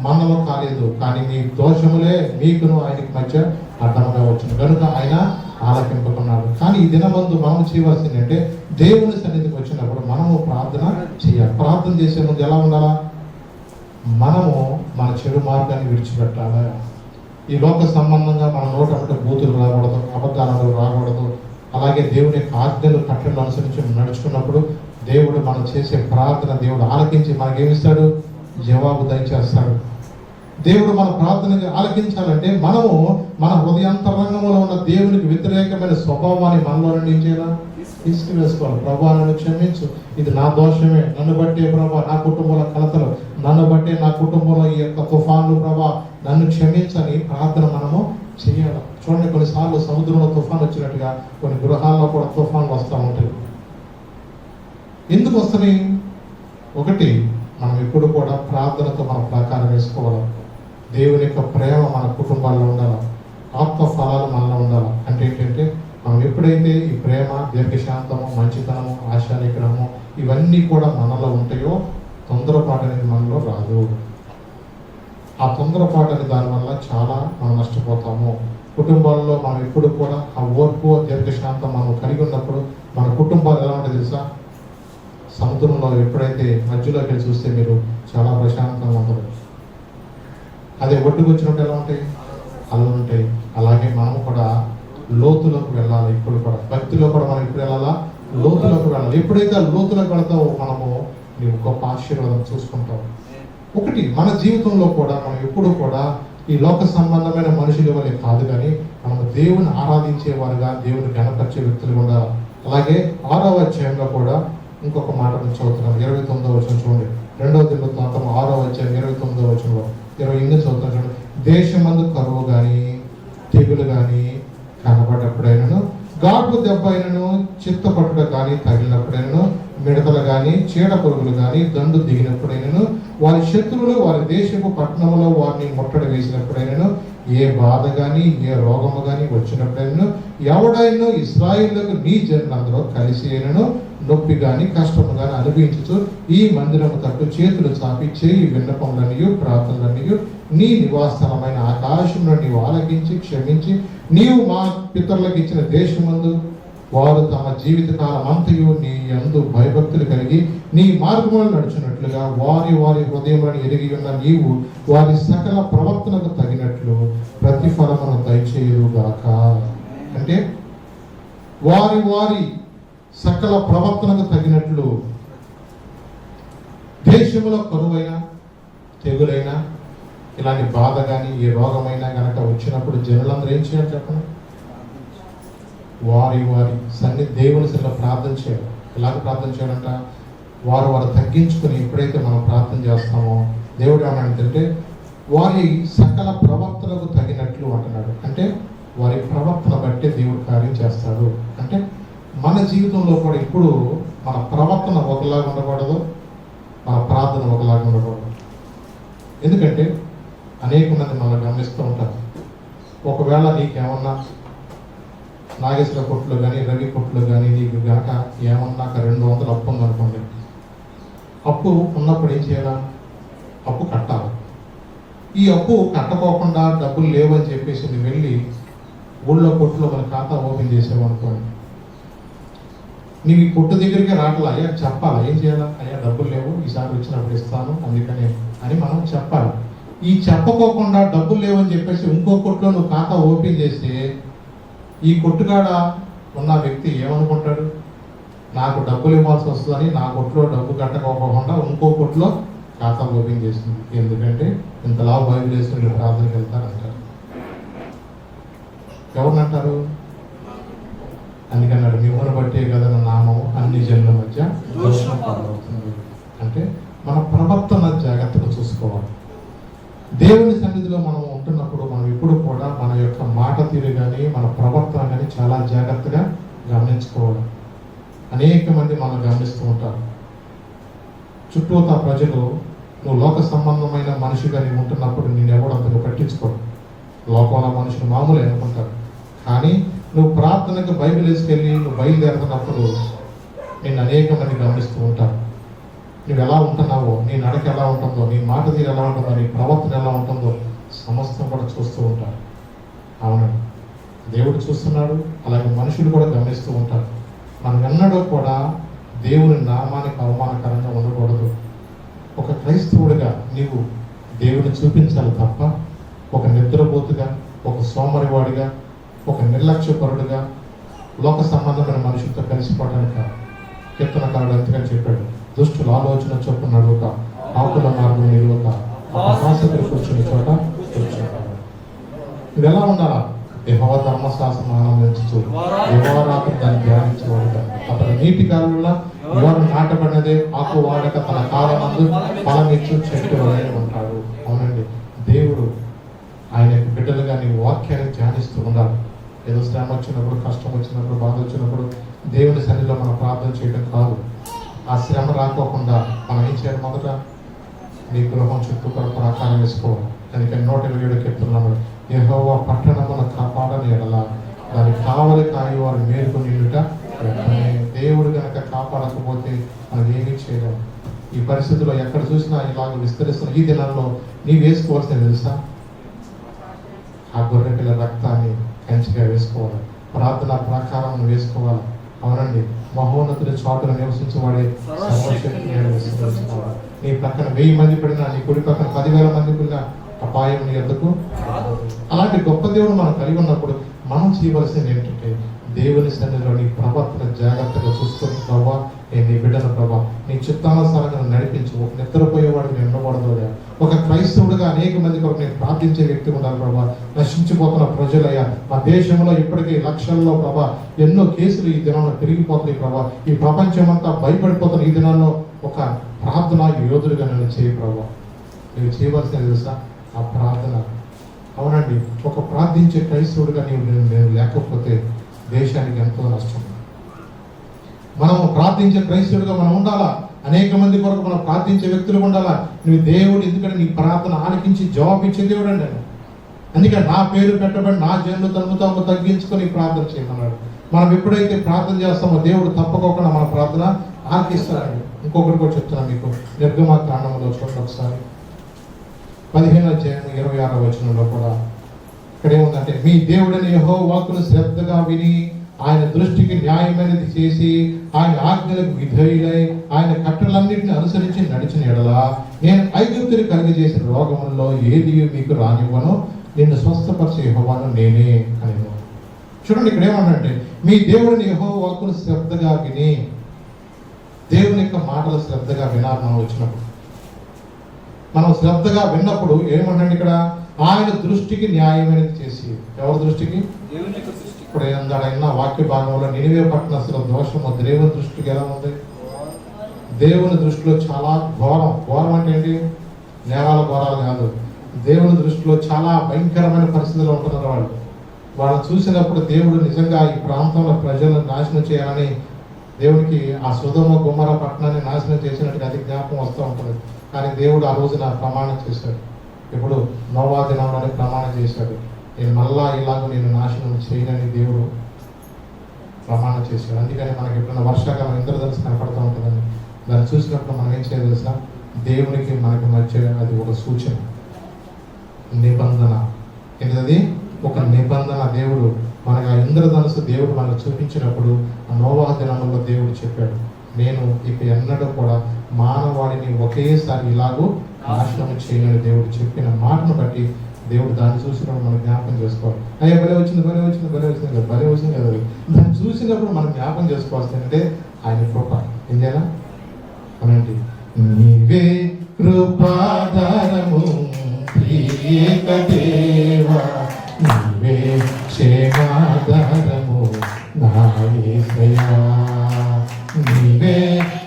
మందము కాలేదు, కానీ మీ దోషములే మీకును ఆయనకి మధ్య అడ్డముగా వచ్చింది కనుక ఆయన ఆలకింపుకున్నాడు. కానీ ఈ దినమందు మనం చేయవలసింది అంటే దేవుని సన్నిధికి వచ్చినప్పుడు మనము ప్రార్థన చేయాలి. ప్రార్థన చేసే ముందు ఎలా ఉండాలా? మనము మన చెడు మార్గాన్ని విడిచిపెట్టాలి. ఈ లోక సంబంధంగా మన నోట అంటే బూతులు రాకూడదు, అబద్ధాలు రాకూడదు. అలాగే దేవుని యొక్క ఆజ్ఞలు కట్టడలు అనుసరించి నడుచుకున్నప్పుడు దేవుడు మనం చేసే ప్రార్థన దేవుడు ఆలకించి మనకేమిస్తాడు? జవాబు దయచేస్తాడు. దేవుడు మన ప్రార్థనకి ఆలకించాలంటే మనము మన హృదయాంతరంగంలో ఉన్న దేవునికి వ్యతిరేకమైన స్వభావాన్ని మనలో నుండి చేయాలా? తీసుకువేసుకోవాలి. ప్రభా నన్ను క్షమించు, ఇది నా దోషమే, నన్ను బట్టే ప్రభా నా కుటుంబంలో కలతలు, నన్ను బట్టే నా కుటుంబంలో ఈ యొక్క తుఫాన్లు ప్రభా నన్ను క్షమించని ప్రార్థన మనము చేయాలి. చూడండి, కొన్నిసార్లు సముద్రంలో తుఫాన్ వచ్చినట్టుగా కొన్ని గృహాల్లో కూడా తుఫాన్లు వస్తూ ఉంటాయి. ఎందుకు వస్తున్నాయి? ఒకటి, మనం ఎప్పుడు కూడా ప్రార్థనతో మన ప్రకారం వేసుకోవాలి. దేవుని యొక్క ప్రేమ మన కుటుంబాల్లో ఉండాలి, ఆత్మ ఫలాలు మనలో ఉండాలి. అంటే ఏంటంటే మనం ఎప్పుడైతే ఈ ప్రేమ, దీర్ఘశాంతము, మంచితనము, ఆశానిగ్రహము ఇవన్నీ కూడా మనలో ఉంటాయో తొందరపాటు అనేది మనలో రాదు. ఆ తొందరపాటు అనే దానివల్ల చాలా మనం నష్టపోతాము. కుటుంబాల్లో మనం ఎప్పుడు కూడా ఆ ఓర్పు, దీర్ఘశాంతం మనం కలిగి ఉన్నప్పుడు మన కుటుంబాలు ఎలా ఉంటాయి తెలుసా? సముద్రంలో ఎప్పుడైతే మధ్యలోకి వెళ్ళి చూస్తే మీరు చాలా ప్రశాంతంగా ఉంటుంది. అదే ఒడ్డుకు వచ్చినప్పుడు ఎలా ఉంటాయి? అలా ఉంటాయి. అలాగే మనము కూడా లోతులోకి వెళ్ళాలి. ఇప్పుడు కూడా భక్తిలో కూడా మనం ఎప్పుడు వెళ్ళాలా? లోతులోకి వెళ్ళాలి. ఎప్పుడైతే లోతులోకి వెళ్తావో మనము నీవు గొప్ప ఆశీర్వాదం చూసుకుంటావు. ఒకటి, మన జీవితంలో కూడా మనం ఎప్పుడు కూడా ఈ లోక సంబంధమైన మనుషుల వల్లే కాదు, కానీ మనము దేవుని ఆరాధించేవారుగా, దేవుని గణపరిచే వ్యక్తులు ఉండాలి. అలాగే 6వ అధ్యాయంలో కూడా ఇంకొక మాట చదువుతున్నాం. 29వ వచనం చూడండి. 2వ దినవృత్తాంతం 6వ అధ్యాయం 29వ వచనంలో 28 చదువుతున్నాం చూడండి. దేశమందు కరువు కానీ తెగులు కానీ కనబడ్డప్పుడైనను, గాడ్పు దెబ్బ అయినను, చిత్తపట్టుట కానీ తగిలినప్పుడైనను, మిడతలు కానీ చీడ పురుగులు కానీ దండు దిగినప్పుడైనను, వారి శత్రువులు వారి దేశపు పట్టణంలో వారిని ముట్టడి వేసినప్పుడైనను, ఏ బాధ కానీ ఏ రోగము కానీ వచ్చినప్పుడైనను, ఎవడైనా ఇశ్రాయేలుకు నీ జనులందరూ కలిసి అయినను నొప్పి కానీ కష్టము కానీ అనుభవించు ఈ మందిరము తట్టు చేతులు చాపి చేయి విన్నపములనియు ప్రార్థనలనియు నీ నివాసస్థలమైన ఆకాశంలో నీవు ఆలకించి క్షమించి నీవు మా పితరులకు ఇచ్చిన దేశమందు వారు తమ జీవితకాలం అంతయు నీ యందు భయభక్తులు కలిగి నీ మార్గములు నడుచున్నట్లుగా వారి వారి హృదయములను ఎరిగి ఉన్న నీవు వారి సకల ప్రవర్తనకు తగినట్లు ప్రతిఫలమును దయచేయుగాక. అంటే వారి వారి సకల ప్రవర్తనకు తగినట్లు దేశంలో కరువైనా తెగులైనా ఇలాంటి బాధ కానీ ఏ రోగమైనా కనుక వచ్చినప్పుడు జనులందరూ ఏం చేయాలి చెప్పండి? వారి వారి దేవుని సన్నిధిలో ప్రార్థన చేయాలి. ఎలాగ ప్రార్థన చేయాలంట? వారు వారు తగ్గించుకొని ఎప్పుడైతే మనం ప్రార్థన చేస్తామో దేవుడు ఏమంటే వారి సకల ప్రవర్తనకు తగినట్లు అంటున్నాడు. అంటే వారి ప్రవర్తన బట్టే దేవుడు కార్యం చేస్తాడు. అంటే మన జీవితంలో కూడా ఇప్పుడు మన ప్రవర్తన ఒకలాగా ఉండకూడదు, మన ప్రార్థన ఒకలాగా ఉండకూడదు. ఎందుకంటే అనేక మంది మనం గమనిస్తూ ఉంటారు. ఒకవేళ నీకేమన్నా నాగేశ్వర కొట్లు కానీ రవి కొట్లు కానీ నీకు కనుక ఏమన్నా 200 అప్పు ఉందనుకోండి, అప్పు ఉన్నప్పుడు ఏం చేయాలా? అప్పు కట్టాలి. ఈ అప్పు కట్టకోకుండా డబ్బులు లేవని చెప్పేసి నువ్వు వెళ్ళి ఊళ్ళో కొట్టులో మన ఖాతా ఓపెన్ చేసావు అనుకోండి, నీవు ఈ కొట్టు దగ్గరికి రావట్లా, అయ్యా చెప్పాలా, ఏం చేయాలా, అయ్యా డబ్బులు లేవు, ఈసారి వచ్చినప్పుడు ఇస్తాను అందుకని అని మనం చెప్పాలి. ఈ చెప్పకోకుండా డబ్బులు లేవని చెప్పేసి ఇంకో కొట్లో నువ్వు ఖాతా ఓపెన్ చేస్తే ఈ కొట్టుకాడ ఉన్న వ్యక్తి ఏమనుకుంటాడు, నాకు డబ్బులు ఇవ్వాల్సి వస్తుందని నా కొట్లో డబ్బు కట్టకోకుండా ఇంకో కొట్లో ఖాతా ఓపెన్ చేసింది. ఎందుకంటే ఇంతలా బైబిల్ వేసుకుని ప్రార్థనకి వెళ్తారంటారు. ఎవరినంటారు? అందుకన్నాడు, మిమ్మల్ని బట్టే కదా నా నామం అన్ని జనుల మధ్య దూషణ పాలవుతుంది. అంటే మన ప్రవర్తన జాగ్రత్తగా చూసుకోవాలి. దేవుని సన్నిధిలో మనం ఉంటున్నప్పుడు మనం ఎప్పుడు కూడా మన యొక్క మాట తీరు కానీ మన ప్రవర్తన కానీ చాలా జాగ్రత్తగా గమనించుకోవాలి. అనేక మంది మనం గమనిస్తూ ఉంటారు. చుట్టూతా ప్రజలు నువ్వు లోక సంబంధమైన మనిషిగా నీవు ఉంటున్నప్పుడు నేను ఎవడంతగా పట్టించుకోడు. లోకంలో మనుషులు మామూలు అనుకుంటారు. కానీ నువ్వు ప్రార్థనకు బైబిల్ వేసుకెళ్ళి నువ్వు బయలుదేరుతున్నప్పుడు నిన్ను అనేక మంది గమనిస్తూ ఉంటారు. నువ్వు ఎలా ఉంటున్నావో, నీ నడక ఎలా ఉంటుందో, నీ మాట తీరు ఎలా ఉంటుందో, నీ ప్రవర్తన ఎలా ఉంటుందో సమస్తం కూడా చూస్తూ ఉంటారు. అవునండి, దేవుడు చూస్తున్నాడు, అలాగే మనుషులు కూడా గమనిస్తూ ఉంటారు. మనం ఎన్నడూ కూడా దేవుని నామానికి అవమానకరంగా ఉండకూడదు. ఒక క్రైస్తవుడిగా నీవు దేవుని చూపించాలి తప్ప ఒక నిద్రపోతుగా, ఒక సోమరివాడిగా, ఒక నిర్లక్ష్యపరుడుగా, లోక సంబంధమైన మనుషులతో కలిసిపోవడానికి కాదు. కీర్తనకారుడు ఎంతగా చెప్పాడు, దుష్టుల ఆలోచన చొప్పున నడువక, ఆకుల మార్గం నిలువక, ఆశకులు కూర్చుని చోట కూర్చుంటాడు. ఇది ఎలా ఉండాలా? యెహోవా ధర్మశాస్త్రం ఆనందించు, యెహోవారాత్రి దాన్ని ధ్యానించేవాడుగా. అతని నీటి కాలంలో ఎవరు నాటబడినదే ఆకు వాడక తన కాలమందు ఫలమిచ్చు చెట్టు వలె ఉంటాడు. అవునండి, దేవుడు ఆయన యొక్క బిడ్డలుగా నీ వాక్యాన్ని ధ్యానిస్తూ ఉండాలి. ఏదో శ్రమ వచ్చినప్పుడు, కష్టం వచ్చినప్పుడు, బాధ వచ్చినప్పుడు దేవుని సన్నిధిలో మనం ప్రార్థన చేయడం కాదు. ఆ శ్రమ రాకోకుండా మనం ఏం చేయాలి? మొదట నీ గృహం చుట్టూ ప్రాకారం వేసుకోవాలి. అందుకని 127 కీర్తనలో యెహోవా పట్టణమును కాపాడని ఎడల దానికి కావలి కాయవారు మేలుకు నిండుట. దేవుడు కనుక కాపాడకపోతే మనం ఏమీ చేయలేము. ఈ పరిస్థితుల్లో ఎక్కడ చూసినా ఇలాగ విస్తరిస్తున్న ఈ దినాల్లో నీవు వేసుకోవాల్సింది తెలుసా? ఆ గొర్రె పిల్ల రక్తాన్ని కంచిగా వేసుకోవాలి. ప్రార్థన ప్రాకారం వేసుకోవాలి. అవునండి, మహోన్నతుడి చాటును నివసించబడే సర్వశక్తిని నీ పక్కన 1000 మంది పడినా, నీ కుడి పక్కన 10,000 మంది పడినా అపాయం నీ ఎద్దకు. అలాంటి గొప్ప దేవుడు మనం కలిగి ఉన్నప్పుడు మనం చేయవలసింది ఏంటంటే దేవుని సన్నిధిలో నీ ప్రవర్తన జాగ్రత్తగా చూసుకొని, ప్రభావ నేను నీ బిడ్డల ప్రభావ నీ చిత్తానుసారంగా నడిపించు. ఒక నిద్రపోయేవాడు నేను ఉండకూడదు. ఒక క్రైస్తవుడిగా అనేక మంది కొరకు నేను ప్రార్థించే వ్యక్తి ఉండాలి ప్రభావ. నశించిపోతున్న ప్రజలయ్యా, మా దేశంలో ఇప్పటికీ లక్షల్లో ప్రభావ ఎన్నో కేసులు ఈ దినంలో పెరిగిపోతున్నాయి ప్రభావ. ఈ ప్రపంచం అంతా భయపడిపోతున్న ఈ దినాల్లో ఒక ప్రార్థన యోధుడిగా నన్ను చేయి ప్రభావ. నువ్వు చేయవలసింది తెలుసా? ఆ ప్రార్థన. అవునండి, ఒక ప్రార్థించే క్రైస్తవుడిగా నేను లేకపోతే దేశానికి ఎంతో నష్టం. మనం ప్రార్థించే క్రైస్తవుడిగా మనం ఉండాలా. అనేక మంది కొరకు మనం ప్రార్థించే వ్యక్తులు ఉండాలా. నువ్వు దేవుడు, ఎందుకంటే నీ ప్రార్థన ఆలకించి జవాబు ఇచ్చే దేవుడు అండి. అందుకని నా పేరు పెట్టబడి నా జన్లు తగ్గుతాము తగ్గించుకొని ప్రార్థన చేయమన్నాడు. మనం ఎప్పుడైతే ప్రార్థన చేస్తామో దేవుడు తప్పకోకుండా మన ప్రార్థన ఆలకిస్తాడండి. ఇంకొకటి కూడా చెప్తున్నాను మీకు, నిర్గమకాండంలో చూడండి ఒకసారి 15వ అధ్యాయం 26వ వచనంలో కూడా ఇక్కడ ఏముందంటే, మీ దేవుడైన యెహోవా వాక్కును శ్రద్ధగా విని ఆయన దృష్టికి న్యాయమైనది చేసి ఆయన ఆజ్ఞలకు విధేయులై ఆయన కట్టలన్నింటిని అనుసరించి నడిచిన ఎడల నేను ఐగుప్తుని కలుగజేసిన రోగములలో ఏది మీకు రానివ్వను, నిన్ను స్వస్థపరిచే యెహోవాను నేనే అని. చూడండి ఇక్కడ ఏమన్నంటే, మీ దేవుడిని యెహోవా వాక్కును శ్రద్ధగా విని, దేవుని యొక్క మాటలు శ్రద్ధగా వినాలి. మనం వచ్చినప్పుడు మనం శ్రద్ధగా విన్నప్పుడు ఏమంటండి ఇక్కడ, ఆయన దృష్టికి న్యాయమైనది చేసి. ఎవరి దృష్టికి? ఇప్పుడు ఏందైనా వాక్య భాగంలో నినివే పట్టణస్థుల దోషము దేవుని దృష్టికి ఎలా ఉంది? దేవుని దృష్టిలో చాలా ఘోరం. ఘోరం అంటే ఏంటి? నేరాల ఘోరాలు కాదు. దేవుని దృష్టిలో చాలా భయంకరమైన పరిస్థితుల్లో ఉంటున్నారు వాళ్ళని చూసినప్పుడు దేవుడు నిజంగా ఈ ప్రాంతంలో ప్రజలను నాశనం చేయాలని దేవునికి ఆ సొదొమ గొమొర పట్టణాన్ని నాశనం చేసినట్టుగా అది జ్ఞాపకం వస్తూ ఉంటుంది. కానీ దేవుడు ఆ రోజున ప్రమాణం చేశాడు. ఇప్పుడు నోవా దినంలోనే ప్రమాణం చేశాడు, నేను మళ్ళా ఇలాగ నేను నాశనం చేయనని దేవుడు ప్రమాణం చేశాడు. అందుకని మనకి ఎప్పుడైనా వర్షాకాలం ఇంద్రధనుస్సు కనపడుతూ ఉంటుందని దాన్ని చూసినప్పుడు మనం ఏం చేయాలి తెలుసా? దేవునికి మనకి మధ్య అది ఒక సూచన, నిబంధన. ఏంటది? ఒక నిబంధన దేవుడు మనకు ఆ ఇంద్రధనుసు దేవుడు మనకు చూపించినప్పుడు ఆ నోవాహు దినముల్లో దేవుడు చెప్పాడు, నేను ఇక ఎన్నడూ కూడా మానవాళిని ఒకేసారి ఇలాగూ నాశనం చేయని దేవుడు చెప్పిన మాటను బట్టి దేవుడు దాన్ని చూసినప్పుడు మనం జ్ఞాపకం చేసుకోవాలి. అయ్యా భలే వచ్చింది కదా, భలే వచ్చింది కదా, దాన్ని చూసినప్పుడు మనం జ్ఞాపకం చేసుకోవాల్సింది అంటే ఆయన కృప. ఏం చేయాలా అనండి, నీవే కృపాధారము ప్రియేక దేవా, నీవే క్షేమాధారము నా యేసయ్యా, నీవే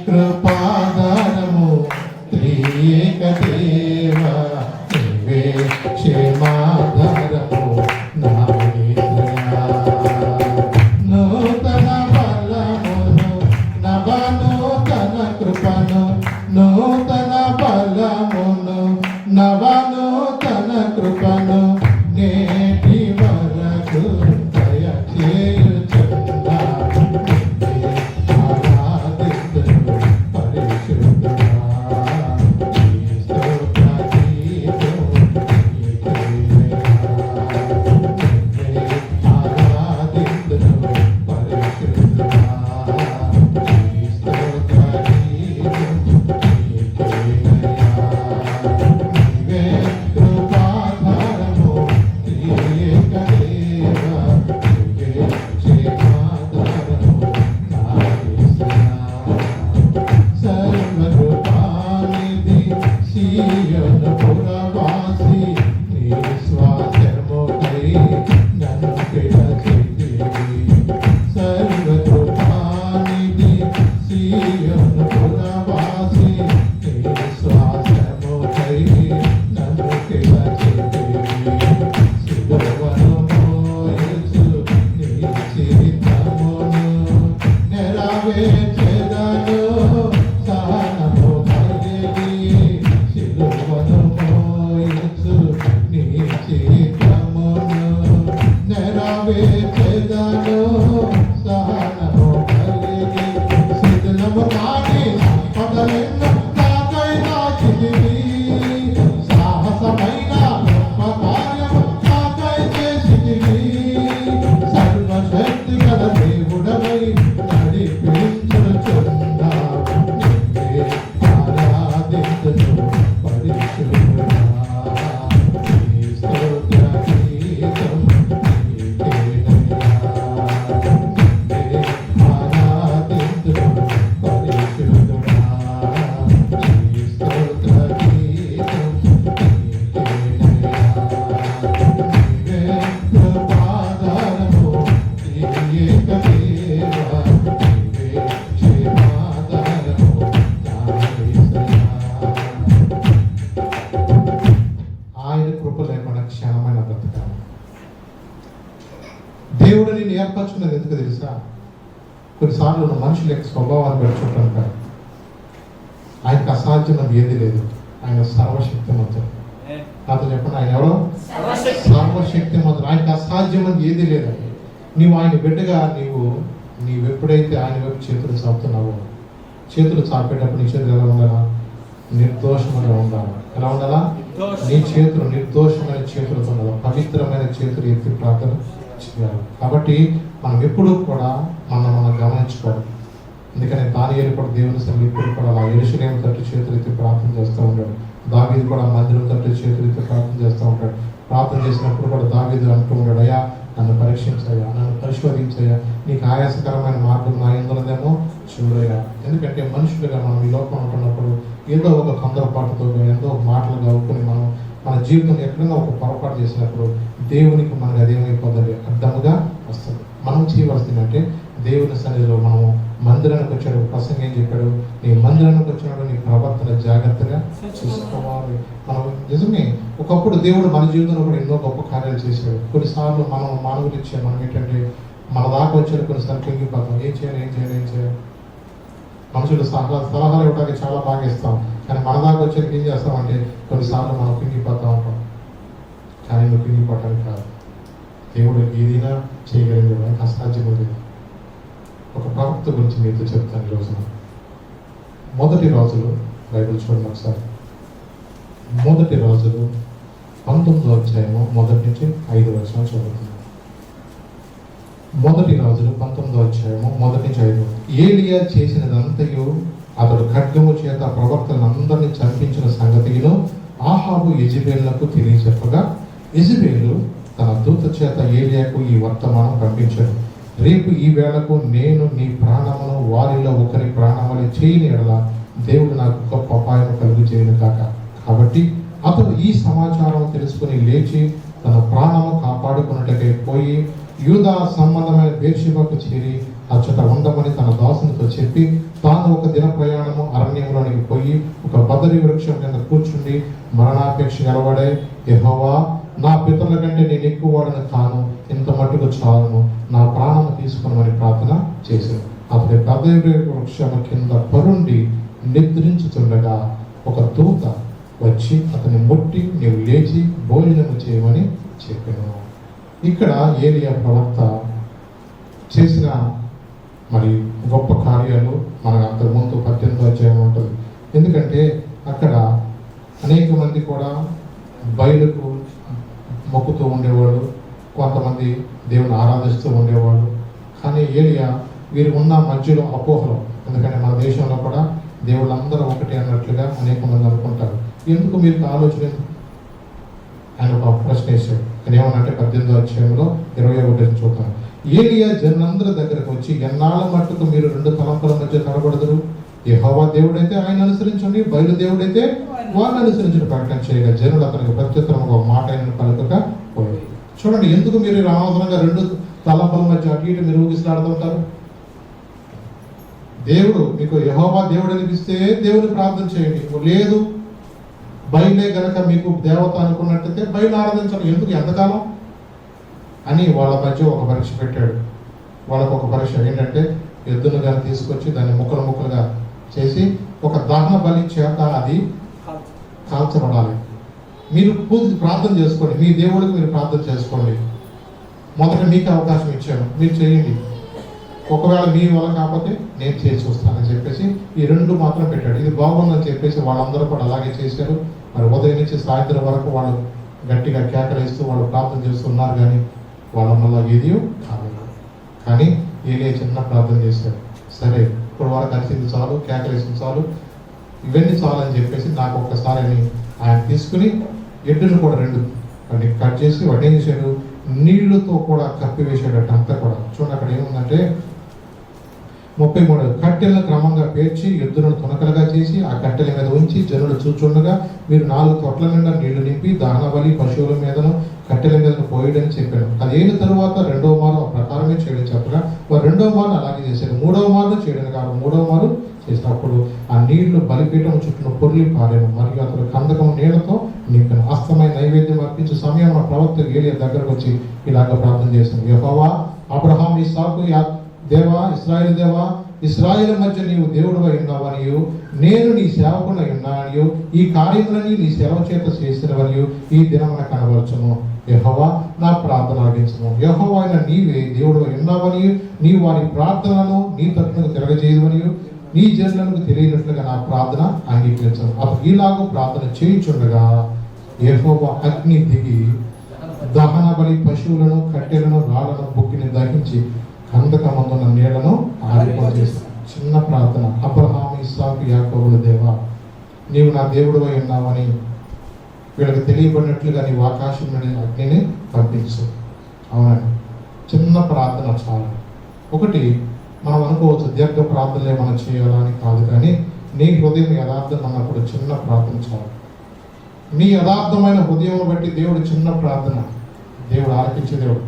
కృపాధారము ప్రియేక దేవా, నీవే క్షేమాధారము నా యేసయ్యా. నూతన బలమును నవనూతన కృపను, నూతన బలమును నవనూతన కృపను నేటి వరకు దయచేయుచున్నాను. ఆరాధింతును పరిశుద్ధుడా, నీ స్తోత్ర గీతం నీకేనయ్యా. ఆరాధింతును పరిశుద్ధుడా, నీ స్తోత్ర గీతం నీకేనయ్యా. నీవే కృపాధారము ప్రియేక దేవా, నీవే క్షేమాధారము నా యేసయ్యా. సర్వకృపానిధి సీయోను పురవాసి, నీ స్వాస్థ్యముకై నన్ను పిలిచితివి. సర్వకృపానిధి సీయోను పురవాసి, నీ స్వాస్థ్యముకై నన్ను పిలిచితివి. సిలువను మోయుచు నీ చిత్తమును నెరవేర్చెదను సహనము కలిగి. సిలువను మోయుచు నీ చిత్తమును నెరవేర్చెదను సహనము కలిగి. శిథిలము కాని సంపదలెన్నో నాకై దాచితివి. సాహసమైన గొప్ప కార్యము నాకై చేసితివి. సర్వశక్తి గల దేవుడవై నడిపించుచున్నావు. నీవే ఆరాధింతును పరిశుద్ధుడా, నీ స్తోత్ర గీతం నీకేనయ్యా. నీవే ఆరాధింతును పరిశుద్ధుడా, నీ స్తోత్ర గీతం నీకేనయ్యా. నీవే కృపాధారము ప్రియేక దేవా, నీవే క్షేమాధారము నా యేసయ్యా. ఆయన కృప లేకుండా క్షణమైన బ్రతకాలి. దేవుడు నేను ఏర్పరచుకున్నది ఎందుకు తెలుసా? కొన్నిసార్లు ఉన్న మనుషుల యొక్క స్వభావాన్ని పెట్టుకుంటాం కాదు. ఆయనకు అసాధ్యం ఏది లేదు. ఆయన సర్వశక్తిమంతుడు. నాతో చెప్పండి, ఆయన ఎవరో సర్వశక్తిమంతుడు. ఆయనకు అసాధ్యం ఏది లేదు. నీవు ఆయన బిడ్డగా నీవు ఎప్పుడైతే ఆయన వైపు చేతులు చాపుతున్నావో, చేతులు చాపేటప్పుడు నీ చేతులు ఎలా ఉండాలా? నిర్దోషంగా ఉండాలి. ఎలా ఉండాలా? నీ చేతులు నిర్దోషమైన చేతులతో ఉండాలి. పవిత్రమైన చేతులు ఎత్తి ప్రార్థన చేయాలి. కాబట్టి మనం ఎప్పుడూ కూడా మనం గమనించుకోవాలి. అందుకని దానియేలు కూడా దేవుని సన్నిధిలో ఇప్పుడు కూడా అలా యెరూషలేము తట్టు చేతులు ఎత్తి ప్రార్థన చేస్తూ ఉంటాడు. దావీదు కూడా మందిరం తట్టు చేతులు ఎత్తి ప్రార్థన చేస్తూ ఉంటాడు. ప్రార్థన చేసినప్పుడు కూడా దావీదు అంటూ ఉంటాడు, అయ్యా నన్ను పరీక్షించయ్యా, నన్ను పరిశోధించయ్యా, నీకు ఆయాసకరమైన మార్గం నా ఎందులదేమో చూడయ్యా. ఎందుకంటే మనుషులుగా మనం ఈ లోపల ఉంటున్నప్పుడు ఏదో ఒక తొందరపాటుతో ఏదో ఒక మాటలు కావుకొని మనం మన జీవితం ఎక్కడైనా ఒక పొరపాటు చేసినప్పుడు దేవునికి మనకు అదేమైపోతుంది అర్థముగా వస్తుంది. మనం చేయవలసింది అంటే దేవుని సన్నిధిలో మనము మందిరానికి వచ్చాడు. ప్రసంగం ఏం చెప్పాడు? నీ మందిరానికి వచ్చినాడు నీ ప్రవర్తన జాగ్రత్తగా చూసుకోవాలి. మనం నిజమే ఒకప్పుడు దేవుడు మన జీవితంలో కూడా ఎన్నో గొప్ప కార్యాలు చేశాడు. కొన్నిసార్లు మనం మానవులు ఇచ్చే మనం ఏంటంటే మన దాకా వచ్చాడు కొన్నిసార్లు కుంగిపోతాం. ఏం చేయాలి మనుషులు సలహాలు ఇవ్వడానికి చాలా బాగా ఇస్తాం, కానీ మన దాకా వచ్చాక ఏం చేస్తామంటే కొన్నిసార్లు మనం కుంగిపోతూ ఉంటాం. కానీ నువ్వు కుంగిపోవటానికి కాదు, దేవుడు ఏదైనా చేయగలిగే అసాధ్యం లేదు. ఒక ప్రవక్త గురించి మీతో చెప్తాను ఈరోజున. మొదటి రాజులు బైబిల్ చూడండి ఒకసారి. మొదటి రాజులు 19వ అధ్యాయము 1 నుంచి 5 వచనం చదువుతున్నాం. మొదటి రాజులు 19వ అధ్యాయము 1-5. ఏలియా చేసినదంతయు అతడు ఖడ్గము చేత ప్రవక్తలందరినీ చంపించిన సంగతిను ఆహాబు యెజెబెలునకు తెలియజెప్పగా, యెజెబెలు తన దూత చేత ఏలియాకు ఈ వర్తమానం పంపించాడు. రేపు ఈ వేళకు నేను నీ ప్రాణమును వారిలో ఒకరి ప్రాణములు చేయని ఎడల దేవుడు నాకు గొప్ప అపాయం కలుగు చేయను కాక. కాబట్టి అతడు ఈ సమాచారం తెలుసుకుని లేచి తన ప్రాణము కాపాడుకున్నట్టుకై పోయి యూదా సంబంధమైన బేర్షెబాకు చేరి అచ్చట ఉండమని తన దాసునితో చెప్పి, తాను ఒక దిన ప్రయాణము అరణ్యంలోనికి పోయి ఒక బదరి వృక్షం కింద కూర్చుండి మరణాపేక్ష గలవాడే, యెహోవా, నా పితరుల కంటే నేను ఎక్కువ వాడను కాను, ఇంత మట్టుకు చాలును, నా ప్రాణము తీసుకునమని ప్రార్థన చేశాడు. అతడి బదరి వృక్షము కింద పరుండి నిద్రించుతుండగా ఒక దూత వచ్చి అతన్ని ముట్టి, నీవు లేచి భోజనము చేయమని చెప్పాను. ఇక్కడ ఏలియా ప్రవక్త చేసిన మరి గొప్ప కార్యాలు మనకు అంతకుముందు 18వ అధ్యాయం ఉంటుంది. ఎందుకంటే అక్కడ అనేక మంది కూడా బయలుకు మొక్కుతూ ఉండేవాళ్ళు, కొంతమంది దేవుని ఆరాధిస్తూ ఉండేవాళ్ళు. కానీ ఏలియా వీరు ఉన్న మధ్యలో అపోహలు, ఎందుకంటే మన దేశంలో కూడా దేవుళ్ళందరూ ఒకటి అన్నట్లుగా అనేక మంది అనుకుంటారు. ఎందుకు మీరు ఆలోచన ఆయన ఒక ప్రశ్న వేశాడు. ఆయన ఏమన్నంటే 18వ అధ్యాయంలో 21 చూద్దాం. ఏలియా జనులందరి దగ్గరకు వచ్చి, ఎన్నాళ్ళ మట్టుకు మీరు రెండు తలంపుల మధ్య నిలబడదురు? యెహోవా దేవుడైతే ఆయన అనుసరించండి, బయలు దేవుడైతే వారిని అనుసరించడం ప్రకటన చేయగా జనులు అతనికి ప్రత్యుత్తరం ఒక మాట అయిన పలుకక పోయి. చూడండి, ఎందుకు మీరు అనవసరంగా రెండు తలంపుల మధ్య అటు ఇటు మీరు ఊగిసలాడుతుంటారు? దేవుడు మీకు యెహోవా దేవుడు అనిపిస్తే దేవుని ప్రార్థన చేయండి. లేదు, బయలే గనక మీకు దేవత అనుకున్నట్టయితే బయలు ఆరాధించడం ఎందుకు, ఎంతకాలం అని వాళ్ళ మధ్య ఒక పరీక్ష పెట్టాడు. వాళ్ళకు ఒక పరీక్ష ఏంటంటే, ఎద్దును కానీ తీసుకొచ్చి దాన్ని ముక్కలు ముక్కలుగా చేసి ఒక దహన బలి చేత అది కాల్చబడాలి. మీరు ప్రార్థన చేసుకోండి, మీ దేవుడికి మీరు ప్రార్థన చేసుకోండి. మొదట మీకు అవకాశం ఇచ్చాను, మీరు చేయండి. ఒకవేళ మీ వల్ల కాకపోతే నేను చేసి చూస్తానని చెప్పేసి ఈ రెండు మాత్రం పెట్టాడు. ఇది బాగుందని చెప్పేసి వాళ్ళందరూ కూడా అలాగే చేశారు. మరి ఉదయం నుంచి సాయంత్రం వరకు వాళ్ళు గట్టిగా కేకలేస్తూ వాళ్ళు ప్రార్థన చేస్తున్నారు, కానీ వాళ్ళ వల్ల ఏది కాలేదు. కానీ ఏలియా చిన్న ప్రార్థన చేశాడు. సరే, ఇప్పుడు వరకు అరిసింది చాలు, కేకలేసింది చాలు, ఇవన్నీ చాలు అని చెప్పేసి నాకు ఒక్కసారి ఆయన తీసుకుని ఎడ్డును కూడా రెండు వాటిని కట్ చేసి వాటిని ఏం చేశాడు, నీళ్లతో కూడా కప్పివేసాడట అంతా కూడా. చూడండి, అక్కడ ఏముందంటే 33 కట్టెలను క్రమంగా పేర్చి ఎద్దులను తునకలుగా చేసి ఆ కట్టెల మీద ఉంచి జనులు చూచుండగా మీరు 4 తొట్ల నిండా నీళ్లు నింపి దహనబలి పశువుల మీదను కట్టెల మీదను పోయడని చెప్పాను. అది అయిన తరువాత రెండవ మారు ఆ ప్రకారమే చేయడం చెప్పగా వారు రెండవ మారు అలాగే చేశారు. మూడవ మారు చేయడం కాదు, మూడవ మారు చేసినప్పుడు ఆ నీళ్లు బలిపీఠం చుట్టూ పొర్లి పారాను. మరియు అతడు కందకం నీళ్లతో నింపాను. అస్తమైన నైవేద్యం అర్పించే సమయం ఆ ప్రవక్త ఏలియా దగ్గరకు వచ్చి ఇలాగ ప్రార్థన చేశాను. యెహోవా, అబ్రహాము, ఇస్సాకు దేవా, ఇశ్రాయేలు దేవా, ఇశ్రాయేలు మధ్య నీవు దేవుడుగా ఉన్నావనియు నేను నీ సేవకుడై ఉన్నాననియు ఈ కార్యములని నీ సెలవు చేత చేసినవనియు ఈ దినమున కనబరచును. యెహోవా, నా ప్రార్థన ఆలకించుము. యెహోవా అయిన నీవే దేవుడుగా ఉన్నావనియు నీ వారి ప్రార్థనలను నీ తరపునకు తిరగజేయవనియు నీ జనులకు తెలియనట్లుగా నా ప్రార్థన అంగీకరించను. అతను ఈలాగూ ప్రార్థన చేయించుండగా యెహోవా అగ్ని దిగి దహన బలి పశువులను కట్టెలను రాళ్లను బొక్కిని దహించి కందకమందున్న నీళ్లను ఆరిపోచేశాను. చిన్న ప్రార్థన. అబ్రహాము, ఇస్సాకు, యాకోబుల దేవా, నీవు నా దేవుడుగా ఉన్నావని వీళ్ళకి తెలియబడినట్లుగా నీవు ఆకాశం నుండి అగ్నిని పంపించు. అవునండి, చిన్న ప్రార్థన చాలు. ఒకటి మనం అనుకోవచ్చు దీర్ఘ ప్రార్థనలే మనం చేయాలని కాదు, కానీ నీ హృదయం యథార్థం అన్నప్పుడు చిన్న ప్రార్థన చాలు. నీ యథార్థమైన హృదయం బట్టి దేవుడు చిన్న ప్రార్థన దేవుడు ఆలకించే దేవుడు.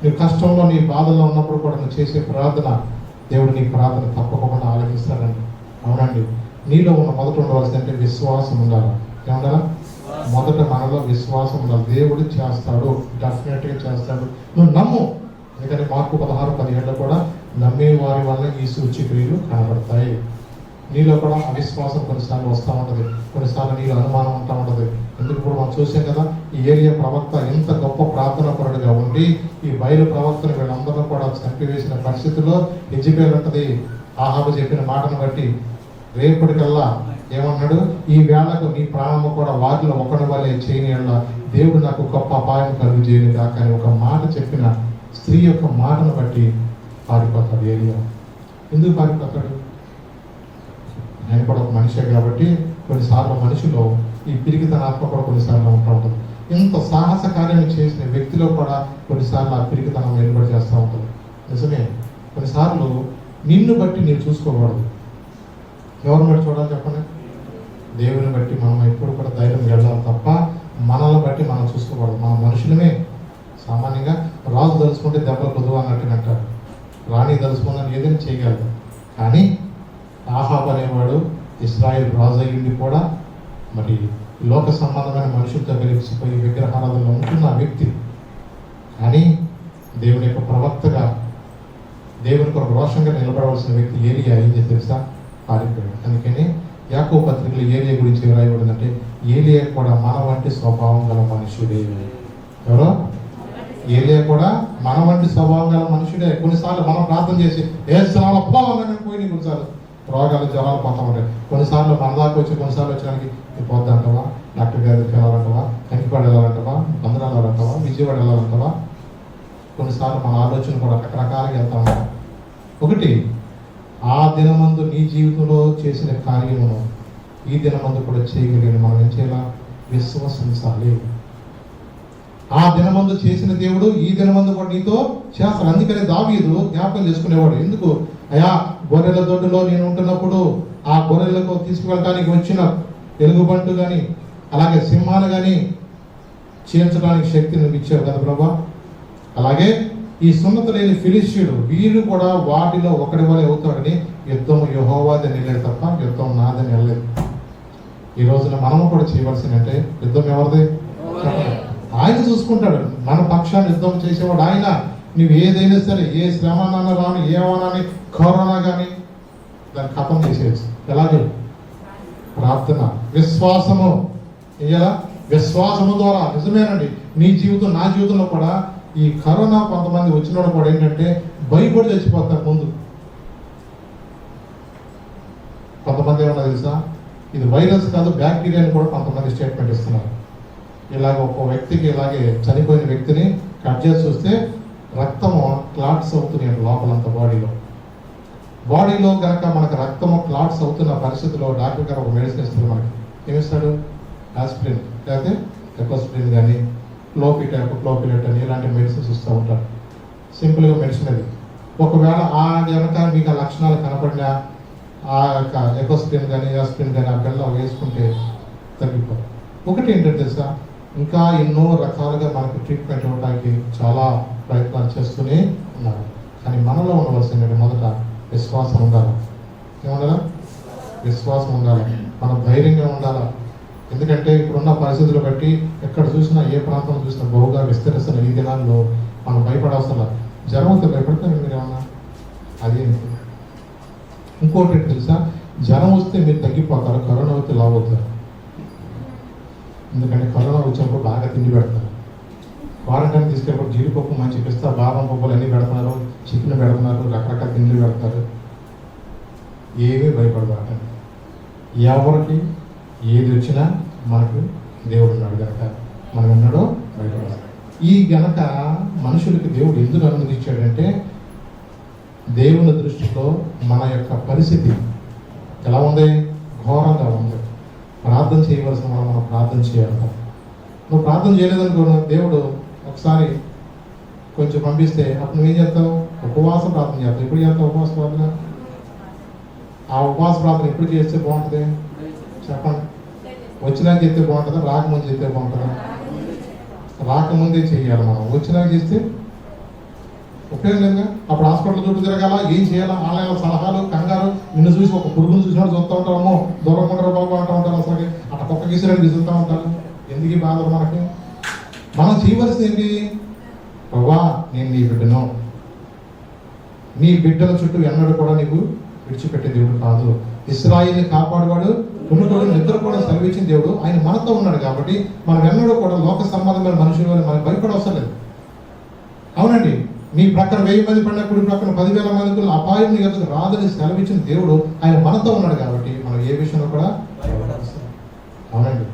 నీ కష్టంలో నీ బాధల్లో ఉన్నప్పుడు కూడా నువ్వు చేసే ప్రార్థన దేవుడు నీ ప్రార్థన తప్పకుండా ఆలకిస్తాడండి. అవునండి, నీలో ఉన్న మొదట ఉండవలసింది అంటే విశ్వాసం ఉండాలి. ఏముండాలా? మొదట మనలో విశ్వాసం ఉండాలి. దేవుడు చేస్తాడు, డెఫినెట్గా చేస్తాడు. నువ్వు నమ్ము. ఎందుకంటే మార్కు 16:17 కూడా నమ్మే వారి వల్ల ఈ సూచక్రియలు కనబడతాయి. నీలో కూడా అవిశ్వాసం కొన్నిసార్లు వస్తూ ఉంటుంది, కొన్నిసార్లు నీలో అనుమానం ఉంటా ఉంటుంది. ఎందుకు ఇప్పుడు మనం చూసాం కదా, ఈ ఏలియా ప్రవక్త ఎంత గొప్ప ప్రార్థన పరుడుగా ఉండి ఈ బయలు ప్రవక్తను వీళ్ళందరూ కూడా చంపివేసిన పరిస్థితుల్లో యెజెబెలు అంటది ఆహాబు చెప్పిన మాటను బట్టి రేపటికల్లా ఏమన్నాడు, ఈ వేళకు నీ ప్రాణము కూడా వాటిలో ఒకటి వల్లే చేయని దేవుడు నాకు గొప్ప అపాయం కలుగు చేయను కాక అని ఒక మాట చెప్పిన స్త్రీ యొక్క మాటను బట్టి పారిపోతాడు ఏలియా. ఎందుకు పారిపోతాడు? ఆయన కూడా ఒక మనిషే కాబట్టి కొన్నిసార్లు మనిషిలో ఈ పిరికితన ఆత్మ కూడా కొన్నిసార్లు ఉంటూ ఉంటుంది. ఇంత సాహస కార్యం చేసిన వ్యక్తిలో కూడా కొన్నిసార్లు ఆ పిరికితనం వెలువడి చేస్తూ ఉంటుంది. నిజమే, కొన్నిసార్లు నిన్ను బట్టి నీవు చూసుకోకూడదు. ఎవరిని బట్టి చూడాలి చెప్పండి? దేవుని బట్టి మనం ఎప్పుడు కూడా ధైర్యం వెళ్ళాలి తప్ప మనల్ని బట్టి మనం చూసుకోకూడదు. మన మనుషులమే. సామాన్యంగా రాజు తలుచుకుంటే దెబ్బలు కొద్దువ అన్నట్టు అంటారు. రాణి తలుచుకున్న ఏదైనా చేయగలదు. కానీ ఆహాబ్ అనేవాడు ఇశ్రాయేల్ రాజు అయ్యింది కూడా మరి లోక సంబంధమైన మనుషులతో కలిసిపోయి విగ్రహారాధనలో ఉంటున్న వ్యక్తి. కానీ దేవుని యొక్క ప్రవక్తగా దేవుని కొరకు రోషంగా నిలబడవలసిన వ్యక్తి ఏలియా ఏం చేసి తెలుసా? పారిపోయాడు. అందుకని యాకోబు పత్రికలో ఏలియా గురించి రాయబడిందంటే ఏలియా కూడా మన వంటి స్వభావం గల మనుషుడే. ఎవరో? ఏలియా కూడా మన వంటి స్వభావం గల మనుషుడే. కొన్నిసార్లు మనం ప్రార్థన చేసి ఏ స్థలాలు అప్పాలని పోయి కొన్నిసార్లు రోగాలు జ్వరాలు పోతా ఉంటాయి. కొన్నిసార్లు మన దాకా వచ్చి కొన్నిసార్లు వచ్చడానికి పోద్ది అంటావా, డాక్టర్ గారి దగ్గరికి వెళ్ళాలంటావా, కంకిపాడు వెళ్ళాలంటావా, బంధురాలు వెళ్ళాలంటావా, విజయవాడ వెళ్ళాలంటావా. కొన్నిసార్లు మన ఆలోచన కూడా రకరకాలుగా వెళ్తా ఉంటాం. ఒకటి, ఆ దినమందు నీ జీవితంలో చేసిన కార్యమును ఈ దినమందు కూడా చేయగలిగిన మనం ఏం చేయాలా? విశ్వసించాలి. ఆ దినమందు చేసిన దేవుడు ఈ దినమందు కూడా నీతో చేస్తాడు. అందుకని దావీదు జ్ఞాపకం చేసుకునేవాడు. ఎందుకు? అయా, గొర్రెల దొడ్డులో నేను ఉంటున్నప్పుడు ఆ గొర్రెలకు తీసుకువెళ్ళడానికి వచ్చిన ఎలుగుబంటు కానీ అలాగే సింహాలు కానీ చేర్చడానికి శక్తి నువ్వు ఇచ్చావు కదా ప్రభా. అలాగే ఈ సున్నత లేని ఫిలిష్యుడు వీరు కూడా వాటిలో ఒకటి వలె అవుతాడని యుద్ధం యెహోవాదని వెళ్ళలేదు తప్ప యుద్ధం నాదని వెళ్ళలేదు. ఈ రోజున మనము కూడా చేయవలసిందంటే యుద్ధం ఎవరిది? ఆయన చూసుకుంటాడు. మన పక్షాన్ని యుద్ధం చేసేవాడు ఆయన. నువ్వు ఏదైనా సరే, ఏ శ్రమ రాని, ఏ అవనాన్ని, కరోనా కానీ దాన్ని ఖతం చేసేయచ్చు. ఎలాగే? ప్రార్థన, విశ్వాసము. ఇలా విశ్వాసము ద్వారా నిజమేనండి. నీ జీవితం, నా జీవితంలో కూడా ఈ కరోనా కొంతమంది వచ్చిన కూడా ఏంటంటే భయపడి చచ్చిపోతారు ముందు. కొంతమంది ఏమన్నా తెలుసా? ఇది వైరస్ కాదు బ్యాక్టీరియా అని కూడా కొంతమంది స్టేట్మెంట్ ఇస్తున్నారు. ఇలాగ ఒక వ్యక్తికి ఇలాగే చనిపోయిన వ్యక్తిని కట్ చేసి చూస్తే రక్తము క్లాట్స్ అవుతున్నాయి లోపలంతా బాడీలో కనుక మనకు రక్తము క్లాట్స్ అవుతున్న పరిస్థితిలో డాక్టర్ గారు ఒక మెడిసిన్ ఇస్తారు. మనకి ఏమిస్తాడు? ఆస్పిరిన్ లేకపోతే ఎకోస్పిరిన్ కానీ క్లోపిలేట్ అని ఇలాంటి మెడిసిన్స్ ఇస్తూ ఉంటారు. సింపుల్గా మెడిసిన్ అది. ఒకవేళ ఆ కనుక మీకు ఆ లక్షణాలు కనపడినా ఆ యొక్క ఎకోస్పిరిన్ కానీ ఆస్పిరిన్ కానీ ఆ బెల్లం వేసుకుంటే తగ్గిపోతుంది. ఒకటి ఏంటంటే తెలుసా, ఇంకా ఎన్నో రకాలుగా మనకు ట్రీట్మెంట్ ఇవ్వడానికి చాలా ప్రయత్నాలు చేస్తూనే ఉన్నారు. కానీ మనలో ఉండవలసింది మొదట విశ్వాసం ఉండాలి. ఏముండాలా? విశ్వాసం ఉండాలి. మనం ధైర్యంగా ఉండాలా. ఎందుకంటే ఇప్పుడున్న పరిస్థితులు బట్టి ఎక్కడ చూసినా, ఏ ప్రాంతంలో చూసినా బహుగా విస్తరిస్తున్న ఈ దినాల్లో మనం భయపడవసరం. జ్వరం వస్తే భయపడతారు మీరు ఏమన్నా? అది ఇంకోటి తెలుసా, జ్వరం వస్తే మీరు తగ్గిపోతారు, కరోనా వస్తే లావు అవుతారు. ఎందుకంటే కరోనా వచ్చినప్పుడు బాగా తిండి పెడతారు. క్వారంటైన్ తీసుకెళ్ళినప్పుడు జీడిపప్పు మంచి పిస్తా బాదం పప్పులు అన్నీ పెడుతున్నారు, చికెన్ పెడుతున్నారు, రకరకాల తిండి పెడతారు. ఏమీ భయపడబాకండి. ఎవరికి ఏది వచ్చినా మనకు దేవుడు ఉన్నాడు కనుక మనం ఉన్నాడో భయపడాలి. ఈ గనక మనుషులకి దేవుడు ఎందుకు అనుమతించాడంటే దేవుని దృష్టిలో మన యొక్క పరిస్థితి ఎలా ఉంది? ఘోరంగా ఉంది. ప్రార్థన చేయవలసిన మనం ప్రార్థన చేయాలి. నువ్వు ప్రార్థన చేయలేదనుకో, దేవుడు ఒకసారి కొంచెం పంపిస్తే అప్పుడు నువ్వేం చేస్తావు? ఉపవాసం ప్రార్థన చేస్తావు. ఎప్పుడు చేస్తావు ఉపవాస ప్రార్థన? ఆ ఉపవాస ప్రార్థన ఎప్పుడు చేస్తే బాగుంటుంది చెప్పండి? వచ్చినాక చేస్తే బాగుంటుందా? రాకముందు చేస్తే బాగుంటుందా? రాకముందే చేయాలి. మనం వచ్చినాక చేస్తే ఉపయోగం లేదుగా. అప్పుడు హాస్పిటల్ చుట్టూ తిరగాల, ఏం చేయాలా, ఆన్లైన్లో సలహాలు, కంగారు. నిన్ను చూసి ఒక పురుగును చూసినట్టు చూస్తూ ఉంటాము, దూరం ఉంటారు బాబు అంటూ ఉంటారు. అసలు అట్లా కుక్క గీసినట్టు విసురుతూ ఉంటారు. ఎందుకు ఈ బాధలు మనకి? మనం చేయవలసింది ఏంటి? ప్రభా, నేను నీ బిడ్డను, నీ బిడ్డల చుట్టూ ఎన్నడూ కూడా నీకు విడిచిపెట్టే దేవుడు కాదు. ఇశ్రాయేలుని కాపాడువాడు, కొనుగోలు నిద్ర కూడా సెలవిచ్చిన దేవుడు. ఆయన మనతో ఉన్నాడు కాబట్టి మనం ఎన్నడూ కూడా లోక సంబంధమైన మనుషులు మనకు భయపడవసరం లేదు. అవునండి, నీ ప్రక్కన 1000 మంది పడినా కుడి ప్రక్కన 10,000 మందికి అపాయం నీ ఎదుగు రాదని సెలవిచ్చిన దేవుడు ఆయన మనతో ఉన్నాడు కాబట్టి మనం ఏ విషయంలో కూడా అవునండి,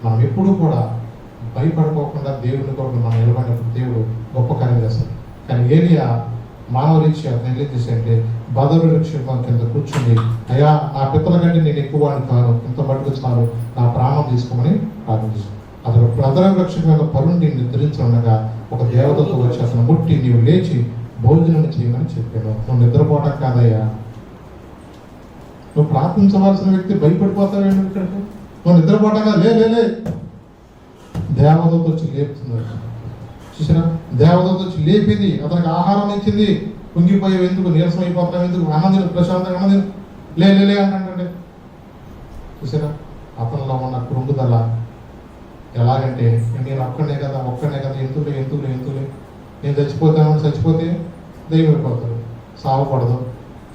మనం ఎప్పుడూ కూడా భయపడిపోకుండా దేవుని కొరకు మనం నిలబడినప్పుడు దేవుడు గొప్ప కార్యం చేస్తాడు. కానీ ఏలియా మానవ రీత్యా నేను ఏం చేశానంటే బదరు వృక్షం కింద కూర్చుంది, అయ్యా నా పిత్తల కంటే నేను ఎక్కువ వాడిని కాను, ఇంత మటుకు చాలు, నా ప్రాణం తీసుకోమని ప్రార్థించాను. అతను బదర వృక్షం మీద పరుండి నిద్రించగా ఒక దేవతతో వచ్చి అతను ముట్టి నీవు లేచి భోజనం చేయమని చెప్పాను. నువ్వు నిద్రపోవడం కాదయ్యా, నువ్వు ప్రార్థించవలసిన వ్యక్తి భయపడిపోతావేంటి ఇక్కడికి, నువ్వు నిద్రపోవడం కాదు, లే దేవతతో వచ్చి లేపుతున్నాడు. చూసినా, దేవతతో వచ్చి లేపింది, అతనికి ఆహారం ఇచ్చింది. కుంగిపోయేవి ఎందుకు, నీరసం అయిపోతాం ఎందుకు, ఆనందం ప్రశాంతంగా ఆనందం లే అంటాడంటే. చూసినా, అతనిలో ఉన్న కృంగుదల ఎలాగంటే నేను ఒక్కనే కదా ఎందుకులే నేను చచ్చిపోతే దైవం అయిపోతాడు, సావకూడదు,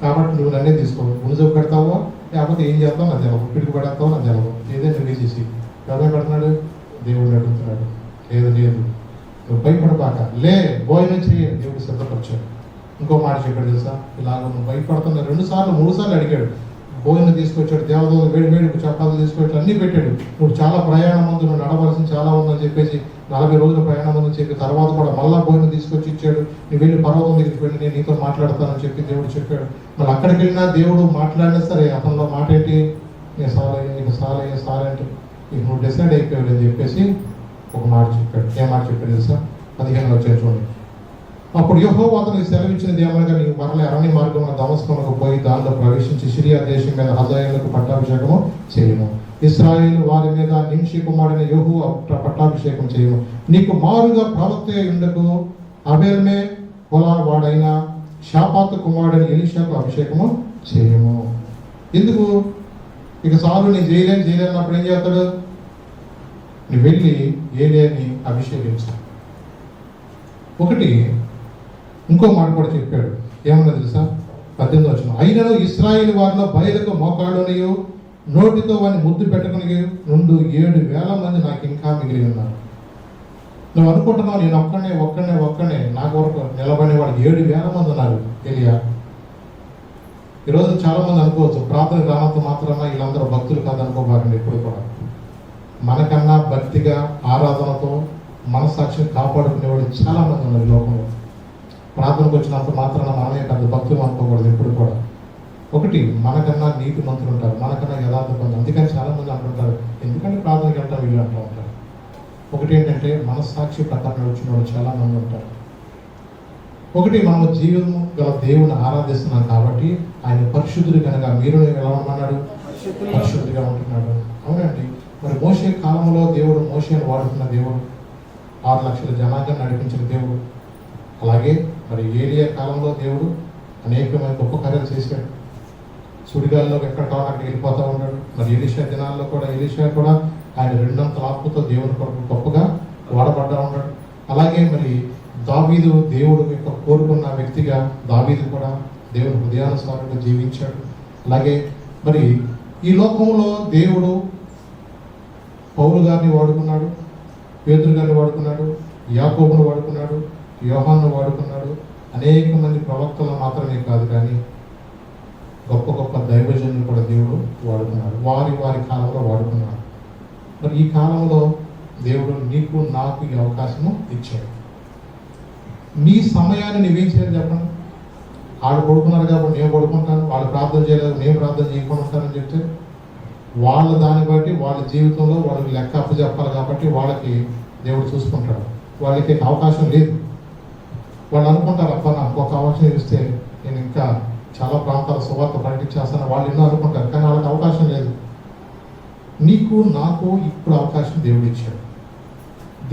కాబట్టి నువ్వు నన్నే తీసుకో, గుణజబ్బు పెడతావో లేకపోతే ఏం చేస్తావు నాకు తెలవు, పిడుగు పెడతావో నాకు తెలవు, ఏదైనా నువ్వే చేసి ఎవరైనా పెడుతున్నాడు, దేవుడు అడుగుతున్నాడు. లేదు నువ్వు భయపడబాక, లే భోజనం చెయ్యి, దేవుడు సిద్ధపరిచాడు. ఇంకో మాట చెప్పాడు తెలుసా, ఇలాగ నువ్వు భయపడుతున్నా 2 సార్లు 3 సార్లు అడిగాడు. భోజనం తీసుకొచ్చాడు, దేవదూత వేడి చపాతీలు తీసుకొచ్చాడు, అన్నీ పెట్టాడు. నువ్వు చాలా ప్రయాణం ఉంది, నువ్వు నడవలసింది చాలా ఉందని చెప్పేసి 40 రోజుల ప్రయాణం ఉందని చెప్పి తర్వాత కూడా మళ్ళా భోజనం తీసుకొచ్చి ఇచ్చాడు. నువ్వు వెళ్ళి పర్వతం దగ్గరికి వెళ్ళి నేను నీతో మాట్లాడతానని చెప్పి దేవుడు చెప్పాడు. మళ్ళీ అక్కడికి వెళ్ళినా దేవుడు మాట్లాడినా సరే అతనిలో మాట ఏంటి, నేను సాలయ్యా అంటే ఇక నువ్వు డిసైడ్ అయిపోయావు అని చెప్పేసి ఒక మాట చెప్పాడు. ఏ మాట చెప్పాడు తెలుసా, 15 వచ్చే చూడండి. అప్పుడు యెహోవా అతనికి సెలవిచ్చినది ఏమనగా, నీవు మరల అరణ్య మార్గంలో దమస్కునకు పోయి దానిలో ప్రవేశించి సిరియా దేశం మీద హజాయేలుకు పట్టాభిషేకము చేయము. ఇశ్రాయేలు వారి మీద నింషి కుమారుడైన యెహోవా పట్టాభిషేకం చేయము. నీకు మారుగా ప్రవక్త ఉండకు అబేల్మే హోలా వాడైన షాపాతు కుమారుడైన ఎలీషాకు అభిషేకము చేయము. ఎందుకు, ఇక సాలు నీ చేయలేనప్పుడు ఏం చేస్తాడు, నువ్వు వెళ్ళి ఏలియాని అభిషేకించు. ఒకటి ఇంకో మాట కూడా చెప్పాడు, ఏమన్నా తెలుసా, 18 వచనం. అయినను ఇశ్రాయేలు వారిలో బయలుకు మోకాళ్ళునియు నోటితో వాడిని ముద్దు పెట్టుకుని నుండి 7,000 మంది నాకు ఇంకా మిగిలి ఉన్నారు. నువ్వు అనుకుంటున్నావు నేను ఒక్కనే నాకు వరకు నిలబడిన వాడు 7,000 మంది ఉన్నారు ఏలియా. ఈరోజు చాలా మంది అనుకోవచ్చు ప్రార్థన రానంత మాత్రమే వీళ్ళందరూ భక్తులు కాదనుకోబాకండి. ఎప్పుడు కూడా మనకన్నా భక్తిగా ఆరాధనతో మనసాక్షిని కాపాడుకునేవాడు చాలా మంది ఉన్నారు లోకంలో. ప్రార్థనకు వచ్చినంత మాత్రాన మనమే కాదు భక్తులు అనుకోకూడదు ఎప్పుడు కూడా. ఒకటి, మనకన్నా నీతి మంత్రులు ఉంటారు, మనకన్నా యథార్థం. అందుకని చాలా మంది అంటుంటారు ఎందుకంటే ప్రార్థనకి వెళ్తాం వీళ్ళు అంటూ ఉంటారు. ఒకటి ఏంటంటే మనస్సాక్షి ప్రకారం వచ్చిన వాళ్ళు చాలా మంది ఉంటారు. ఒకటి, మనము జీవము గల దేవుని ఆరాధిస్తున్నాం కాబట్టి ఆయన పరిశుద్ధుడు కనుక మీరు ఎలా ఉండమన్నాడు, పరిశుద్ధిగా ఉంటున్నాడు. అవునండి, మరి మోషే కాలంలో దేవుడు మోషేను వాడుతున్న దేవుడు, 6 లక్షల జనాంగాన్ని నడిపించిన దేవుడు. అలాగే మరి ఏలియా కాలంలో దేవుడు అనేకమైన గొప్ప కార్యాలు చేశాడు. సుడిగాల్లో ఎక్కడ కావాలో అక్కడికి వెళ్ళిపోతూ ఉన్నాడు. మరి ఎలీషా దినాల్లో కూడా ఎలీషా కూడా ఆయన 2 ఆత్మతో దేవుని కొరకు గొప్పగా వాడబడ్డా ఉన్నాడు. అలాగే మరి దావీదు దేవుడు యొక్క కోరుకున్న వ్యక్తిగా దావీదు కూడా దేవుని హృదయానుసారంగా జీవించాడు. అలాగే మరి ఈ లోకంలో దేవుడు పౌలు గారిని వాడుకున్నాడు, పేతురు గారిని వాడుకున్నాడు, యాకోబును వాడుకున్నాడు, యోహాను వాడుకున్నాడు. అనేక మంది ప్రవక్తలు మాత్రమే కాదు కానీ గొప్ప గొప్ప దైవజనులు కూడా దేవుడు వాడుకున్నాడు, వారి కాలంలో వాడుకున్నాడు. మరి ఈ కాలంలో దేవుడు నీకు నాకు ఈ అవకాశము ఇచ్చాడు. నీ సమయాన్ని నువ్వేం చేయాలి చెప్పండి. వాళ్ళు పడుకున్నారు కాబట్టి నేను పడుకుంటాను, వాళ్ళు ప్రార్థన చేయలేదు నేను ప్రార్థన చేయకుండా ఉంటానని చెప్తే వాళ్ళ దాన్ని బట్టి వాళ్ళ జీవితంలో వాళ్ళకి లెక్క అప్పు చెప్పాలి కాబట్టి వాళ్ళకి దేవుడు చూసుకుంటాడు. వాళ్ళకి అవకాశం లేదు. వాళ్ళు అనుకుంటారు అబ్బా నాకు ఒక అవకాశం ఇస్తే నేను ఇంకా చాలా ప్రాంతాల సువార్త ప్రకటించేస్తాను, వాళ్ళు ఎన్నో అనుకుంటారు కానీ వాళ్ళకి అవకాశం లేదు. నీకు నాకు ఇప్పుడు అవకాశం దేవుడు ఇచ్చాడు.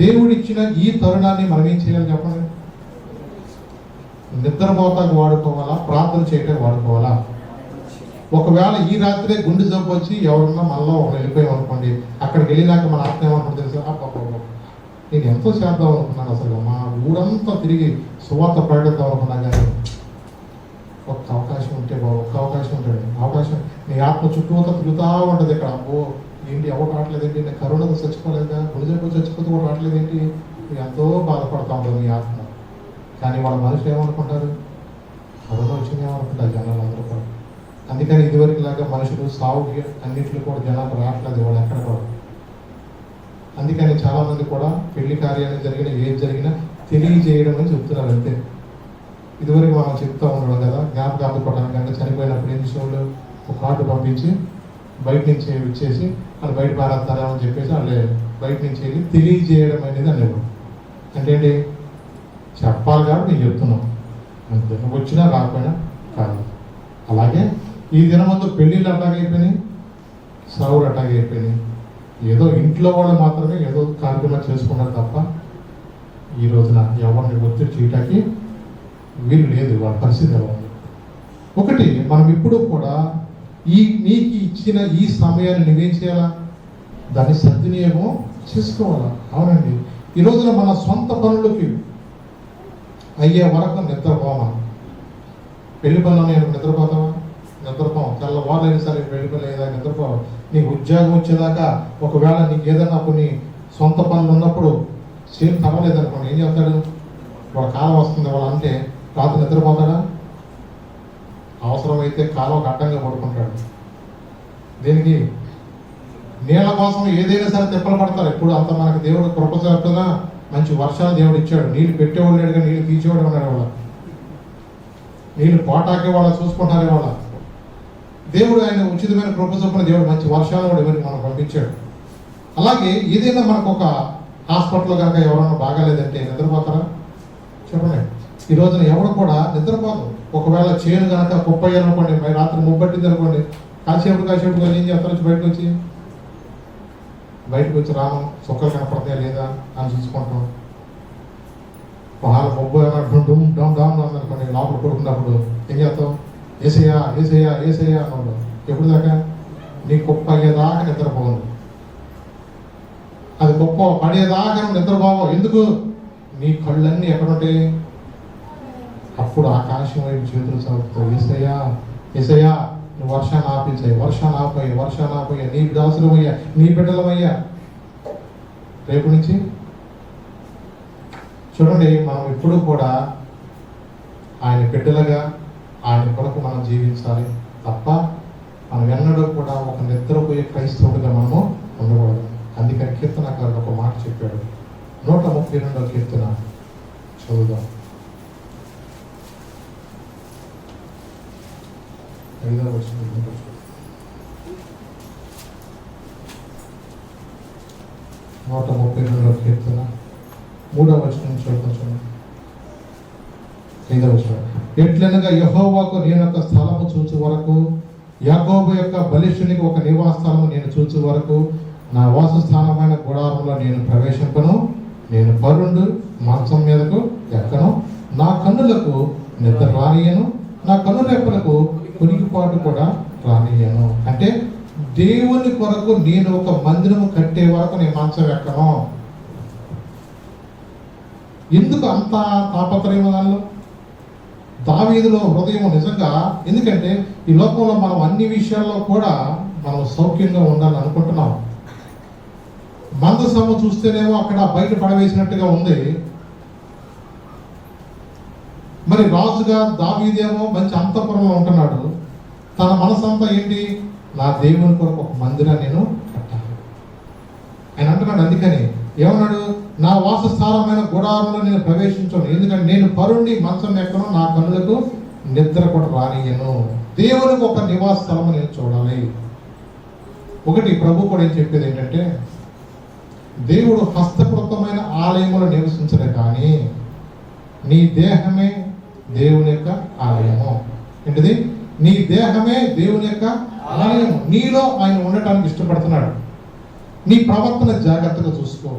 దేవుడిచ్చిన ఈ తరుణాన్ని మనం ఏం చేయాలి చెప్పండి. నిద్రపోతాకు వాడుకోవాలా, ప్రార్థన చేయడానికి వాడుకోవాలా? ఒకవేళ ఈ రాత్రే గుండె జబ్బు వచ్చి ఎవరన్నా మనలో వెళ్ళిపోయాం అనుకోండి, అక్కడికి వెళ్ళినాక మన ఆత్మ ఏమనుకుంటుంది తెలుసా, నేను ఎంతో చేద్దాం అనుకున్నాను, అసలు మా ఊరంతా తిరిగి సువార్త ప్రకటిద్దాం అనుకున్నా కానీ ఒక్క అవకాశం ఉంటే ఒక్క అవకాశం ఉంటుంది. అవకాశం నీ ఆత్మ చుట్టూతో తిరుగుతూ ఉంటుంది. ఇక్కడ అబ్బో ఏంటి ఎవరు రావట్లేదేంటి, నేను కరోనాతో చచ్చిపోలేదా, గుండెజబ్బు చచ్చిపోతే కూడా రావట్లేదేంటి, ఎంతో బాధపడతా ఉంటుంది నీ ఆత్మ. కానీ వాళ్ళ మనుషులు ఏమనుకుంటారు, కరోనా వచ్చింది ఏమనుకుంటారు జనాలు అందరూ కూడా. అందుకని ఇదివరకు లాగా మనుషులు సాగుకి అన్నింటిలో కూడా జనాలు రావట్లేదు వాళ్ళు ఎక్కడ కూడా. అందుకని చాలామంది కూడా పెళ్లి కార్యాలు జరిగినా ఏది జరిగినా తెలియజేయడం అని చెప్తున్నారు అంతే. ఇదివరకు మనం చెప్తా ఉండడం కదా, జ్ఞాపకాలు పడడానికి అంటే చనిపోయినప్పుడు ఎన్ని షోలు ఒక కార్డు పంపించి బయట నుంచి ఇచ్చేసి వాళ్ళు బయట పారేస్తారా అని చెప్పేసి వాళ్ళు బయట నుంచి వెళ్ళి తెలియజేయడం అనేది అనేవాడు. అంటే ఏంటి, చెప్పాలి కాబట్టి నేను చెప్తున్నాను అంతే, నువ్వు వచ్చినా రాకపోయినా కాదు. అలాగే ఈ దినమందు పెళ్ళిళ్ళు అట్లాగే అయిపోయినాయి, సావులు అట్లాగే అయిపోయినాయి. ఏదో ఇంట్లో వాళ్ళు మాత్రమే ఏదో కార్యక్రమాలు చేసుకున్నారు తప్ప ఈ రోజున ఎవరిని ఒత్తిడి చేయటానికి వీలు లేదు, వాళ్ళ పరిస్థితి ఎలా ఉంది. ఒకటి, మనం ఇప్పుడు కూడా నీకు ఇచ్చిన ఈ సమయాన్ని నువ్వేం చేయాలా, దాన్ని సద్వినియోగం చేసుకోవాలా. అవునండి, ఈ రోజున మన సొంత పనులకి అయ్యే వరకు నిద్రపోమా. పెళ్లి పనులు నేను నిద్రపోతావా? నిద్రపోం. తెల్లవారులైనా సరే పెళ్లి పనులు అయ్యేదాకా నిద్రపోవు. నీకు ఉద్యోగం వచ్చేదాకా ఒకవేళ నీకు ఏదైనా కొన్ని సొంత పనులు ఉన్నప్పుడు సేమ్ తరవలేదనుకోండి, ఏం చేస్తాడు, వాళ్ళ కాలం వస్తుంది వాళ్ళ అంటే రాత్రి నిద్రపోతాడా? అవసరమైతే కాలం అడ్డంగా పడుకుంటాడు. దేనికి? నీళ్ళ కోసం ఏదైనా సరే తిప్పలు పడతారు. ఎప్పుడు అంత మనకు దేవుడు కృప చేస్తున్నా మంచి వర్షాలు దేవుడు ఇచ్చాడు. నీళ్ళు పెట్టేవాడు లేడుగా, నీళ్ళు తీసేవాడు ఉన్నాడు. వాళ్ళ నీళ్ళు పోటాకే వాళ్ళ చూసుకుంటారే వాళ్ళ. దేవుడు ఆయన ఉచితమైన కృప చొప్పున దేవుడు మంచి వర్షాలు కూడా ఎవరికి మనం పంపించాడు. అలాగే ఏదైనా మనకు ఒక హాస్పిటల్ కనుక ఎవరన్నా బాగాలేదంటే నిద్రపోతారా? చెప్పండి. ఈ రోజున ఎవరు కూడా నిద్రపోదు. ఒకవేళ చేను కనుక కుప్పయ్యాలనుకోండి, రాత్రి ముబ్బట్టింది అనుకోండి, కాసేపు ఏం చేస్తారు, బయటకు వచ్చి రామం సుక్కలు కనపడతాయా లేదా అని చూసుకుంటాం. వాళ్ళ మొబ్బు అనుకోండి, లోపల కొడుకున్నప్పుడు ఏం చేస్తాం, ఏసయ్యా ఏసయ్యా ఏసయ్యా అన్నాడు. ఎప్పుడు దాకా? నీ కుప్ప అయ్యేదాకా నిద్రపోదు. అది గొప్ప పడేదాకా నిద్రపోవు. ఎందుకు? నీ కళ్ళన్నీ ఎక్కడుంటాయి? అప్పుడు ఆకాశం వైపు చేతులు సాగుతావు. ఏసయ్యా ఏసయ్యా, నువ్వు వర్షాన్ని ఆపించాయి, వర్షాన్ని ఆపోయా, నీ దాసులమయ్యా, నీ బిడ్డలమయ్యా. రేపు నుంచి చూడండి, మనం ఎప్పుడు కూడా ఆయన బిడ్డలుగా ఆయన కొరకు మనం జీవించాలి తప్ప మనం ఎన్నడూ కూడా ఒక నిద్రపోయే క్రైస్తవుడిగా మనము ఉండకూడదు. అందుకని కీర్తనకారుడు ఒక మాట చెప్పాడు. 132వ కీర్తన చదువుదాం. 5వ వచనం. 132వ కీర్తన 3వ వచనం చదువుతాం. 5వ వచనం. ఎట్లనగా యెహోవాకు నేను ఒక స్థలము చూచు వరకు, యాకోబు యొక్క బలిష్ఠునికి ఒక నివాస స్థలము నేను చూచు వరకు, నా వాసస్థానమైన గుడారంలో నేను ప్రవేశింపను, నేను పరుండు మంచం మీదకు ఎక్కను, నా కన్నులకు నిద్ర రానియను, నా కన్ను రెప్పలకు కునికిపాటు కూడా రానియను. అంటే దేవుని కొరకు నేను ఒక మందిరము కట్టే వరకు నేను మంచం ఎక్కను. ఎందుకు అంత తాపత్రయం దానిలో? దావీదులో హృదయం నిజంగా, ఎందుకంటే ఈ లోకంలో మనం అన్ని విషయాల్లో కూడా మనం సౌఖ్యంగా ఉండాలని అనుకుంటున్నాం. మందసము చూస్తేనేమో అక్కడ బయట పడవేసినట్టుగా ఉంది. మరి రాజుగా దావీదేమో మంచి అంతఃపురంలో ఉంటున్నాడు. తన మనసంతా ఏంటి? నా దేవుని కొరకు ఒక మందిరాన్ని నేను కట్టాలి ఆయన అంటున్నాడు. అందుకని ఏమన్నాడు? నా వాసస్థానమైన గుడారంలో నేను ప్రవేశించను, ఎందుకంటే నేను పరుండి మంచం ఎక్కను, నా కన్నులకు నిద్ర కూడా రానియను. దేవునికి ఒక నివాస స్థలము నేను చూడాలి. ఒకటి ప్రభు కూడా ఏం చెప్పేది ఏంటంటే, దేవుడు హస్తకృతమైన ఆలయములో నివసించడే కానీ నీ దేహమే దేవుని యొక్క ఆలయము. ఏంటిది? నీ దేహమే దేవుని యొక్క ఆలయము. నీలో ఆయన ఉండటానికి ఇష్టపడుతున్నాడు. నీ ప్రవర్తన జాగ్రత్తగా చూసుకో.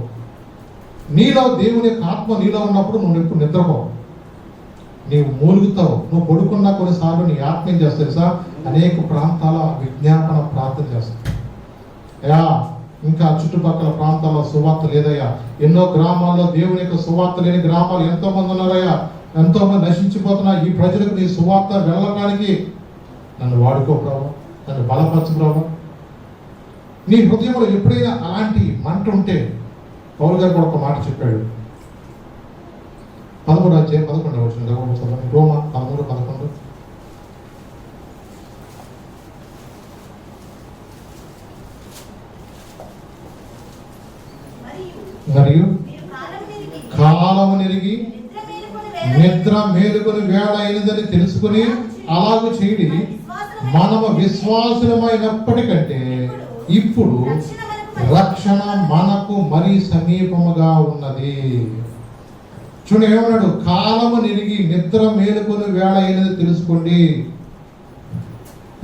నీలో దేవుని యొక్క ఆత్మ నీలో ఉన్నప్పుడు నువ్వు ఎప్పుడు నిద్రపోవు, నీవు మూలుగుతావు. నువ్వు పడుకున్నా కొన్నిసార్లు నీ ఆత్మ ఏం చేస్తుంది తెలుసా? అనేక ప్రాంతాల విజ్ఞాపన ప్రార్థన చేస్తావు. అయ్యా, ఇంకా చుట్టుపక్కల ప్రాంతాల్లో సువార్త లేదయ్యా, ఎన్నో గ్రామాల్లో దేవుని యొక్క సువార్త లేని గ్రామాలు ఎంతో మంది ఉన్నారయ్యా, ఎంతో మంది నశించిపోతున్నా. ఈ ప్రజలకు నీ సువార్త వెళ్ళడానికి నన్ను వాడుకో ప్రభు, నన్ను బలపరచు ప్రభు. నీ హృదయంలో ఎప్పుడైనా అలాంటి మంట ఉంటే, పౌలు గారు కూడా ఒక మాట చెప్పాడు. 11వ అధ్యాయం 11వ వచనం రోమా 13:11. మరియు కాలము నెరిగి నిద్ర మేలుకొని వేళ అయినదని తెలుసుకుని అలాగూ చేయడి. మనము విశ్వాసులమైనప్పటికంటే ఇప్పుడు రక్షణ మనకు మరీ సమీపముగా ఉన్నది. చూడండి ఏమన్నాడు, కాలము నిరిగి నిద్ర మేలుకొని వేళ అయినది తెలుసుకోండి.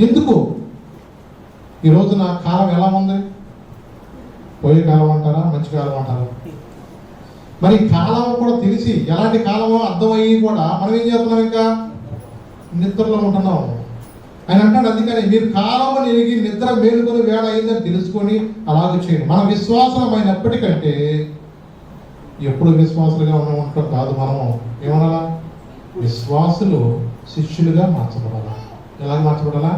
ఎందుకు ఈ రోజున కాలం ఎలా ఉంది? పోయే కాలం అంటారా, మంచి కాలం అంటారా? మరి కాలం కూడా తెలిసి ఎలాంటి కాలమో అర్థమయ్యి కూడా మనం ఏం చేస్తున్నాం? ఇంకా నిద్రలో ఉంటున్నాం. ఆయన అంటాడు, అందుకని మీరు కాలము ఎరిగి నిద్ర మేలుకొని వేళ అయిందని తెలుసుకొని అలాగే చేయండి. మన విశ్వాసమైనప్పటికంటే ఎప్పుడు విశ్వాసులుగా ఉంటాం కాదు. మనము ఏమనాలా? విశ్వాసులు శిష్యులుగా మార్చబడాలా. ఎలాగ మార్చబడాలా?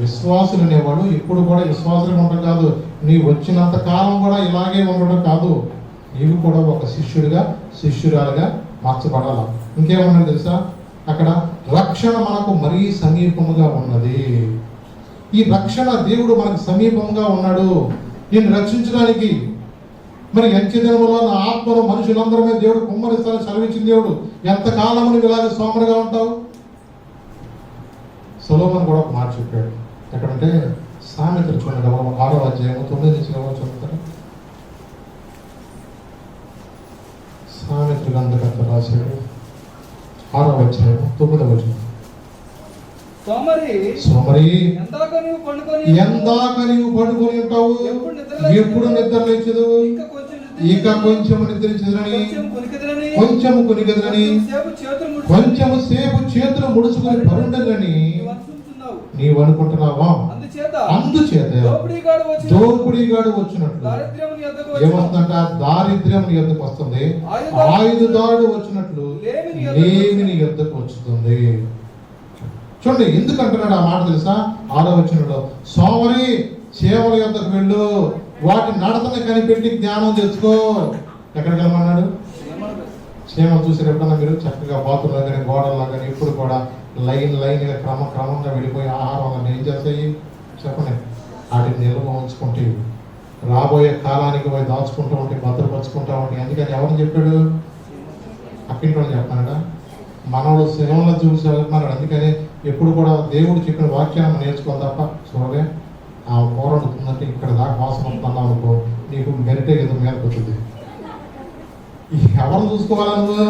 విశ్వాసులు అనేవాడు ఎప్పుడు కూడా విశ్వాసులుగా ఉండడం కాదు. నీ వచ్చినంత కాలం కూడా ఇలాగే ఉండడం కాదు. నీవు కూడా ఒక శిష్యుడిగా శిష్యురాలుగా మార్చబడాలా. ఇంకేమన్నా తెలుసా? అక్కడ రక్షణ మనకు మరీ సమీపముగా ఉన్నది. ఈ రక్షణ దేవుడు మనకు సమీపంగా ఉన్నాడు నిన్ను రక్షించడానికి. మరి ఎంచదినములో నా ఆత్మను మనుషులందరి మీద దేవుడు కుమ్మరిస్తానని సెలవిచ్చిన దేవుడు ఎంతకాలం నువ్వు ఇలాగే సోమరుగా ఉంటావు? సొలొమోను కూడా ఒక మాట చెప్పాడు. ఎక్కడంటే సామెతలు చూడండి, 6వ అధ్యాయం 9 నుంచి చదువుతారు. సామెతలు గ్రంథకర్త రాశాడు 6వ అధ్యాయం 9వ వచనం. సోమరి ఎందాక నీవు పడుకొని ఉంటావు, ఎప్పుడు నిద్ర లేచదు, ఇక కొంచెం నిద్రించదని, కొంచెము కొనిగదని, కొంచెము సేపు చేతులు ముడుచుకొని పరుండదని నీవు అనుకుంటున్నావా? అందుచేత దోపిడీగాడు వచ్చినట్లు ఏమవుతుందంట? దారిద్ర్యం నీ యొద్దకు వస్తుంది. ఆయుధదారుడు వచ్చినట్లు లేమి నీ యొద్దకు వచ్చుతుంది. చూడండి ఎందుకు అంటున్నాడు ఆ మాట తెలుసా? 6వ వచనంలో, సోమరి చేవల యొద్దకు వెళ్ళు, వాటి నడతని కనిపెట్టి జ్ఞానం తెచ్చుకో. ఎక్కడికి వెళ్ళమన్నాడు? క్షేమం చూసారు ఎప్పుడన్నా మీరు? చక్కగా బాతుల్లో కానీ గోడల్లో కానీ ఎప్పుడు కూడా లైన్గా క్రమంగా వెళ్ళిపోయి ఆహారం అన్నీ ఏం చేస్తాయి చెప్పండి? వాటిని నిల్వ ఉంచుకుంటే రాబోయే కాలానికి పోయి దాచుకుంటూ ఉంటే, భద్రపరుచుకుంటూ ఉంటాయి. అందుకని ఎవరిని చెప్పాడు? అక్కింటి చెప్పానడా? మనవాడు సేవలో చూసి వెళ్తున్నాడు. అందుకని ఎప్పుడు కూడా దేవుడు చెప్పిన వాక్యాన్ని నేర్చుకోవాలి తప్ప చూడలే ఆ కూర వండుతుందంటే ఇక్కడ దాకా వాసన వస్తున్నావు అనుకో, నీకు మెరిటే ఏదో మేరకు వచ్చింది. ఎవరు చూసుకోవాలా? నువ్వు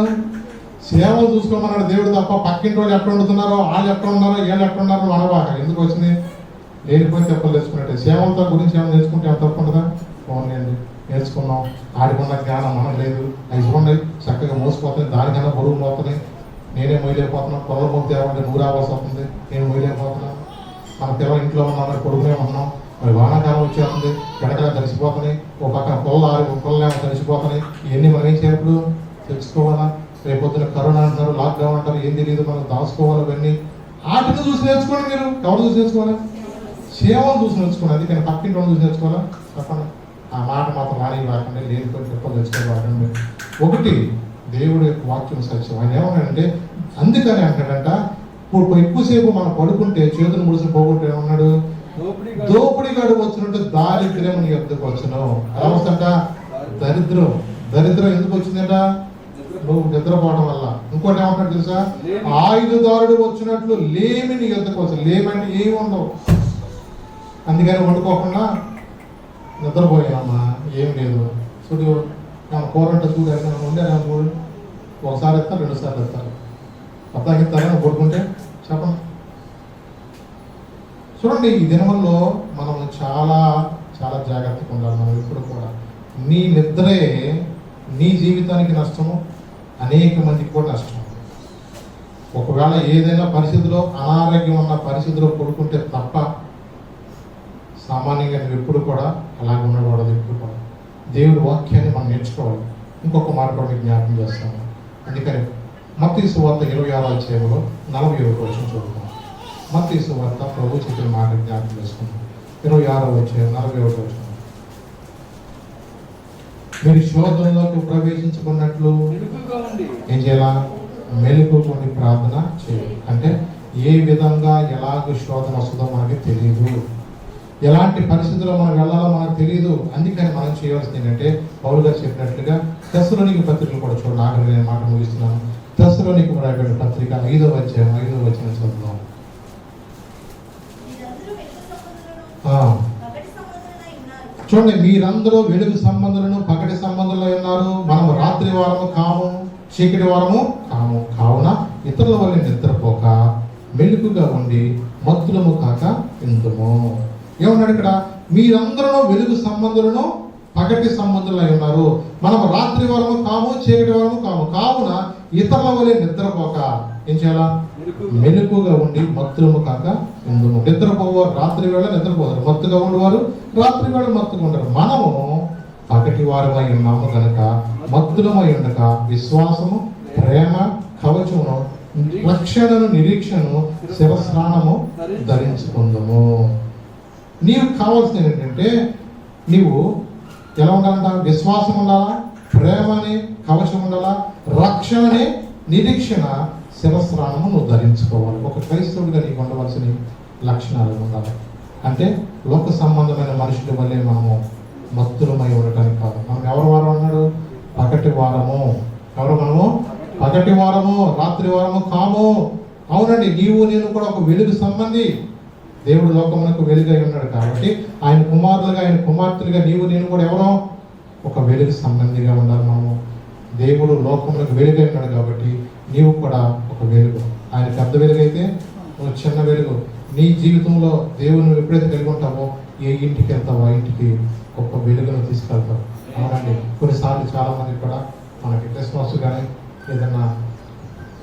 సేవలు చూసుకోమన్నాడు దేవుడు తప్ప పక్కింటి వాళ్ళు ఎక్కడ వండుతున్నారో, వాళ్ళు ఎక్కడ ఉన్నారో, వీళ్ళు ఎక్కడ ఉన్నారో అనవాక. ఎందుకు వచ్చింది? లేనిపోయి తెప్పలు తెచ్చుకున్నట్టే. సేవలతో గురించి ఏమైనా నేర్చుకుంటే ఏమైనా తప్పు ఉండదా? పోనీయండి, నేర్చుకున్నాం. ఆడికున్న జ్ఞానం మనం లేదు. అవి చూడండి చక్కగా మోసిపోతుంది, దానికన్నా బరువు పోతున్నాయి. నేనే మొయ్యలేకపోతున్నాను. పొలం పోతే ఏమంటే నువ్వు రావాల్సి వస్తుంది, నేను మొయ్యలేకపోతున్నాను. మన పిల్లలు ఇంట్లో ఉన్నాం, కొడుకునే ఉన్నాం. మరి వానాకాలం వచ్చేస్తుంది, గడకలా తడిసిపోతున్నాయి. ఓ పక్కన పొలలేమో తడిసిపోతున్నాయి. ఇవన్నీ మనం ఏం చేయప్పుడు తెచ్చుకోవాలా? రేపొద్దున కరోనా అంటున్నారు, లాక్డౌన్ అంటారు, ఏం తెలియదు, మనం దాచుకోవాలి. ఇవన్నీ వాటిని చూసి నేర్చుకోండి. మీరు ఎవరు చూసి నేర్చుకోవాలి? సేవలు చూసి నేర్చుకోండి. అందుకని పక్కింటి చూసి నేర్చుకోవాలా? చెప్పండి. ఆ మాట మాత్రం రాని రాకండి, లేనిపోయి చెప్పలు తెచ్చుకోవాలి. ఒకటి, దేవుడు యొక్క వాక్యం సత్యం. ఆయన ఏమన్నాడంటే, అందుకని అంటాడంట, ఇప్పుడు ఎక్కువసేపు మనం పడుకుంటే చేతులు ముడిసి పోగొట్టే ఉన్నాడు, దోపిడిగాడు వచ్చినట్టు దారిద్ర్యం నీ యొద్దకు వచ్చును. ఎలా వస్తుందంట? దరిద్రం ఎందుకు వచ్చిందంట? నువ్వు నిద్రపోవడం వల్ల. ఇంకోటి ఏమంటాడు తెలుసా? ఆయుధదారుడు వచ్చినట్లు లేమి నీ యొద్దకు వచ్చు. లేమంటే ఏమి ఉండవు. అందుకని వండుకోకుండా నిద్రపోయామా, ఏం లేదు. చూడు కూరంటే చూడు, వండారు చూడు, ఒకసారి ఎత్తారు, 2 సార్లు ఎత్తారు. పద్దాకి ఎత్తారని పడుకుంటే చెప్పండి. చూడండి ఈ దినముల్లో మనం చాలా చాలా జాగ్రత్తగా ఉండాలి. మనం ఎప్పుడు కూడా నీ నిద్రే నీ జీవితానికి నష్టము, అనేక మందికి కూడా నష్టం. ఒకవేళ ఏదైనా పరిస్థితిలో అనారోగ్యం ఉన్న పరిస్థితిలో పడుకుంటే తప్ప సామాన్యంగా నువ్వు ఎప్పుడు కూడా అలాగే ఉండకూడదు. ఎప్పుడు కూడా దేవుడి వాక్యాన్ని మనం నేర్చుకోవాలి. ఇంకొక మాట కూడా మీకు జ్ఞాపకం చేస్తాము. అందుకని మత్తయి సువార్త 26వ అధ్యాయంలో 41వ వచనం చదువుతాం. మత్తయి సువార్త ప్రభు చెప్పిన మాట జ్ఞాపకం చేసుకుంటాం. 26వ అధ్యాయం 41వ వచనం. మీరు శోధనలోకి ప్రవేశించుకున్నట్లు ఏం చేయాలా? మెలకువగా ప్రార్థన చేయాలి. అంటే ఏ విధంగా ఎలాగ శోధన వస్తుందో మనకి తెలియదు, ఎలాంటి పరిస్థితుల్లో మనం వెళ్ళాలో మనకు తెలియదు. అందుకని మనం చేయవలసింది ఏంటంటే, పౌలు గారు చెప్పినట్లుగా తెస్సలోనికీ పత్రికలు కూడా చూడండి. ఆఖరి నేను మాట ముగిస్తున్నాను. తెస్సలోనికైలకు రాయబడిన పత్రిక 5వ అధ్యాయం 5వ వచనం చదువుదాం. చూడండి, మీరందరూ వెలుగు సంబంధులను పగటి సంబంధులై ఉన్నారు. మనము రాత్రి వారము కాము, చీకటి వారము కాము. కావున ఇతరుల వల్ల నిద్రపోక మెలుకుగా ఉండి మత్తులము కాక ఇందుము. ఏమన్నాడు ఇక్కడ? మీరందరూ వెలుగు సంబంధులను పగటి సంబంధులై ఉన్నారు. మనం రాత్రి వరము కాము, చీకటి వరము కాము. కావున ఇతరుల వలె నిద్రపోక ఏం చేయాలా? మెలుకుగా ఉండి మత్తులము కాక ఇందుము. నిద్రపోవారు రాత్రి వేళ నిద్రపోతారు, మత్తుగా ఉండేవారు రాత్రి వేళ మత్తుగా ఉండరు. మనము పగటి వారమై ఉన్నాము కనుక మత్తులమై ఉండక విశ్వాసము, ప్రేమ, కవచమును, రక్షణను, నిరీక్షను, శిరస్నానము ధరించుకుందాము. నీవు కావాల్సింది ఏంటంటే నీవు ఎలా ఉండాలంట? విశ్వాసం ఉండాలా, ప్రేమ అనే కవచం ఉండాలా, రక్షణ అనే నిరీక్షణ, శిరస్నానము నువ్వు ధరించుకోవాలి. ఒక క్రైస్తవుడిగా నీకు ఉండవలసిన లక్షణాలు ఉండాలి. అంటే లోక సంబంధమైన మనుషుల వల్లే మనము మత్తులమై ఉండటానికి కాదు. మనం ఎవరి వారం అన్నాడు? పగటి వారము. ఎవరు మనము? పగటి వారము, రాత్రి వారము కాము. అవునండి, నీవు నేను కూడా ఒక వెలుగు సంబంధి. దేవుడు లోకమునకు వెలుగై ఉన్నాడు కాబట్టి ఆయన కుమారులుగా, ఆయన కుమార్తెలుగా నీవు నేను కూడా ఎవరో ఒక వెలుగు సంబంధిగా ఉండాలి. మనము దేవుడు లోకమునకు వెలుగై ఉన్నాడు కాబట్టి నీవు కూడా ఒక వెలుగు. ఆయన పెద్ద వెలుగు అయితే నువ్వు చిన్న వెలుగు. నీ జీవితంలో దేవుని ఎప్పుడైతే కలిగి ఉంటావో ఏ ఇంటికి వెళ్తావో ఆ ఇంటికి గొప్ప వెలుగును తీసుకెళ్తావు. అవునండి, కొన్నిసార్లు చాలామంది కూడా మనకి క్రిస్మస్ కానీ ఏదైనా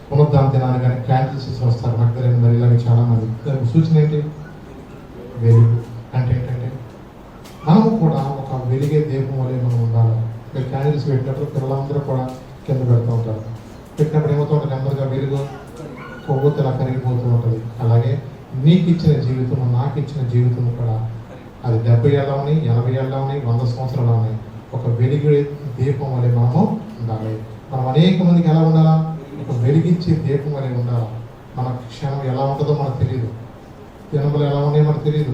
పునరుద్ధాన దినాన్ని కానీ క్యాండిల్స్ ఇచ్చి వస్తారు. నాకు తెలియదు మరి ఇలాగే చాలామంది. దానికి సూచన ఏంటి? వెలుగు అంటే ఏంటంటే మనము కూడా ఒక వెలిగే దీపం వలె మనం ఉండాలి. మీరు క్యాండిల్స్ పెట్టినప్పుడు పిల్లలందరూ కూడా కింద పెడుతూ ఉంటారు. పెట్టినప్పుడు ఏమవుతూ ఉంటుంది? నెమ్మదిగా వెలుగు కొవ్వొత్తి ఇలా కరిగిపోతూ ఉంటుంది. అలాగే నీకు ఇచ్చిన జీవితం, నాకు ఇచ్చిన జీవితం కూడా అది 70 ఏళ్ళ ఉన్నాయి, 80 ఏళ్ళ ఉన్నాయి, 100 సంవత్సరాలు ఉన్నాయి. ఒక వెలిగే దీపం వలె మనము ఉండాలి. మనం అనేక మందికి ఎలా ఉండాలా? ఒక వెలిగించే దీపం వలె ఉండాలి. మన క్షణం ఎలా ఉంటుందో మనకు తెలియదు, దినములు ఎలా ఉన్నాయో మనకు తెలియదు.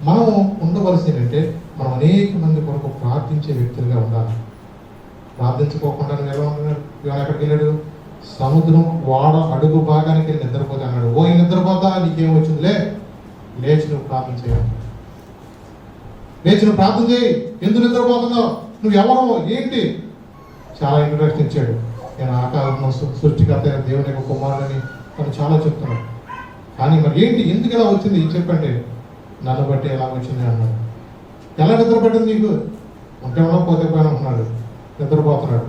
మనం ఉండవలసిందంటే మనం అనేక మంది కొరకు ప్రార్థించే వ్యక్తులుగా ఉండాలి. ప్రార్థించుకోకుండా నువ్వు ఎలా ఉన్నాడు? ఇవాళ ఎక్కడికి వెళ్ళాడు? సముద్రం వాడ అడుగు భాగానికి వెళ్ళి నిద్రపోతే అన్నాడు. ఓ నిద్రపోతా, నీకేం వచ్చిందిలే, లేచి నువ్వు ప్రార్థన చేయాలి. లేచి నువ్వు ప్రార్థన చేయి. ఎందుకు నిద్రపోతున్నావు? నువ్వు ఎవరో ఏంటి? చాలా ఇంట్రడక్షన్ ఇచ్చాడు. నేను ఆకాశం సృష్టికర్త అయిన దేవుని యొక్క కుమారుడని తను చాలా చెప్తున్నాడు. కానీ మరి ఏంటి, ఎందుకు ఎలా వచ్చింది చెప్పండి. నన్ను బట్టి ఎలా వచ్చింది అన్నాడు. ఎలా నిద్ర పట్టింది నీకు? ఉంటే ఉన్నా పోతే పోయినా ఉన్నాడు, నిద్రపోతున్నాడు.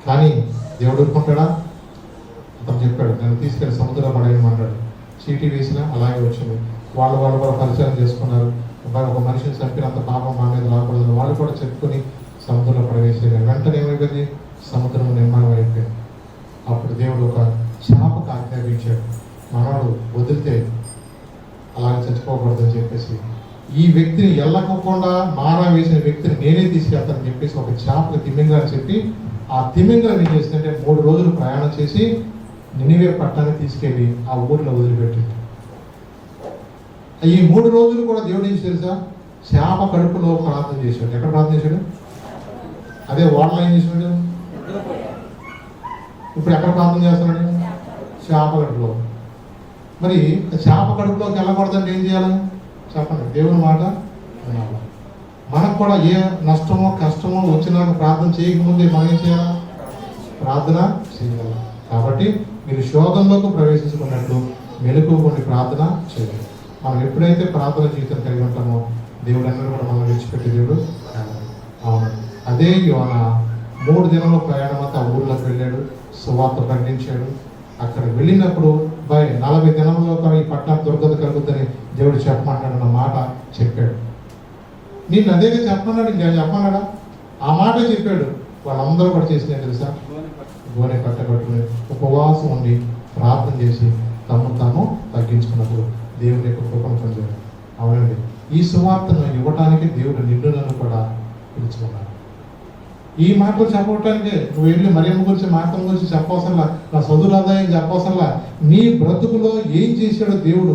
కానీ దేవుడు ఊరుకుంటాడా? అతను చెప్పాడు, నేను తీసుకెళ్ళి సముద్రం పడేయమన్నాడు. చీటీ వేసినా అలాగే వచ్చింది. వాళ్ళు కూడా పరిచయం చేసుకున్నారు. ఒక మనిషిని చంపినంత పాపం మా మీద రాకూడదు వాళ్ళు కూడా చెప్పుకొని సముద్రంలో పడవేసేది. వెంటనే ఏమైపోయింది? సముద్రం నిర్మాణం అయిపోయింది. అప్పుడు దేవుడు ఒక చేపకు ఆజ్ఞాపించాడు, మనవాడు వదిలితే అలాగే చచ్చిపోకూడదని చెప్పేసి, ఈ వ్యక్తిని ఎల్లకోకుండా మారా వేసిన వ్యక్తిని నేనే తీసుకెళ్తానని చెప్పేసి ఒక చేపకు తిమింగలని చెప్పి, ఆ తిమింగలం ఏం చేసిందంటే 3 రోజులు ప్రయాణం చేసి నినివే పట్టణాన్ని తీసుకెళ్ళి ఆ ఊరిలో వదిలిపెట్టింది. ఈ 3 రోజులు కూడా దేవుడు ఏం తెలుసా? చేప కడుపులో ప్రార్థన చేశాడు. ఎక్కడ ప్రార్థన చేశాడు? అదే ఓడలో ఏం చేశాడు? ఇప్పుడు ఎక్కడ ప్రార్థన చేస్తున్నాడు? చేప కడుపులో. మరి చేప కడుపులోకి వెళ్ళకూడదంటే ఏం చేయాలి చెప్పండి? దేవుని మాట వినాలి. మనకు కూడా ఏ నష్టమో కష్టమో వచ్చినాక ప్రార్థన చేయకముందే మనం ఏం చేయాలి? ప్రార్థన చేయాలి. కాబట్టి మీరు శోధనలోకి ప్రవేశించుకున్నట్టు మెలకువని ప్రార్థన చేయాలి. మనం ఎప్పుడైతే ప్రార్థన జీవితం కలిగి ఉంటామో దేవుడు అన్నది కూడా మనం విడిచిపెట్టి దేవుడు అవునండి. అదే యోనా 3 దినాల ప్రయాణం అంతా ఊళ్ళోకి వెళ్ళాడు, సువార్త ప్రకటించాడు. అక్కడ వెళ్ళినప్పుడు 40 దినంలో ఈ పట్టణం దుర్గత కలుగుద్దని దేవుడు చెప్పమంటాడన్న మాట చెప్పాడు. నేను అదేగా చెప్పన్నాడు, ఇంకా చెప్పన్నాడా? ఆ మాట చెప్పాడు. వాళ్ళందరూ కూడా చేసినా తెలుసా? గోనె కట్టబట్టుకుని ఉపవాసం ఉండి ప్రార్థన చేసి తాము తగ్గించుకున్నప్పుడు దేవుని యొక్క కృపను పొందాడు. అవునండి, ఈ సువార్తను ఇవ్వటానికి దేవుడు నిన్ను నన్ను కూడా పిలుచుకున్నాడు. ఈ మాటలు చెప్పటానికే నువ్వు వెళ్ళి మరియమ్మ గురించి మాటల గురించి చెప్పవసరంలా, నా చదువులు ఆదాయం చెప్పవసరంలా. నీ బ్రతుకులో ఏం చేశాడో దేవుడు,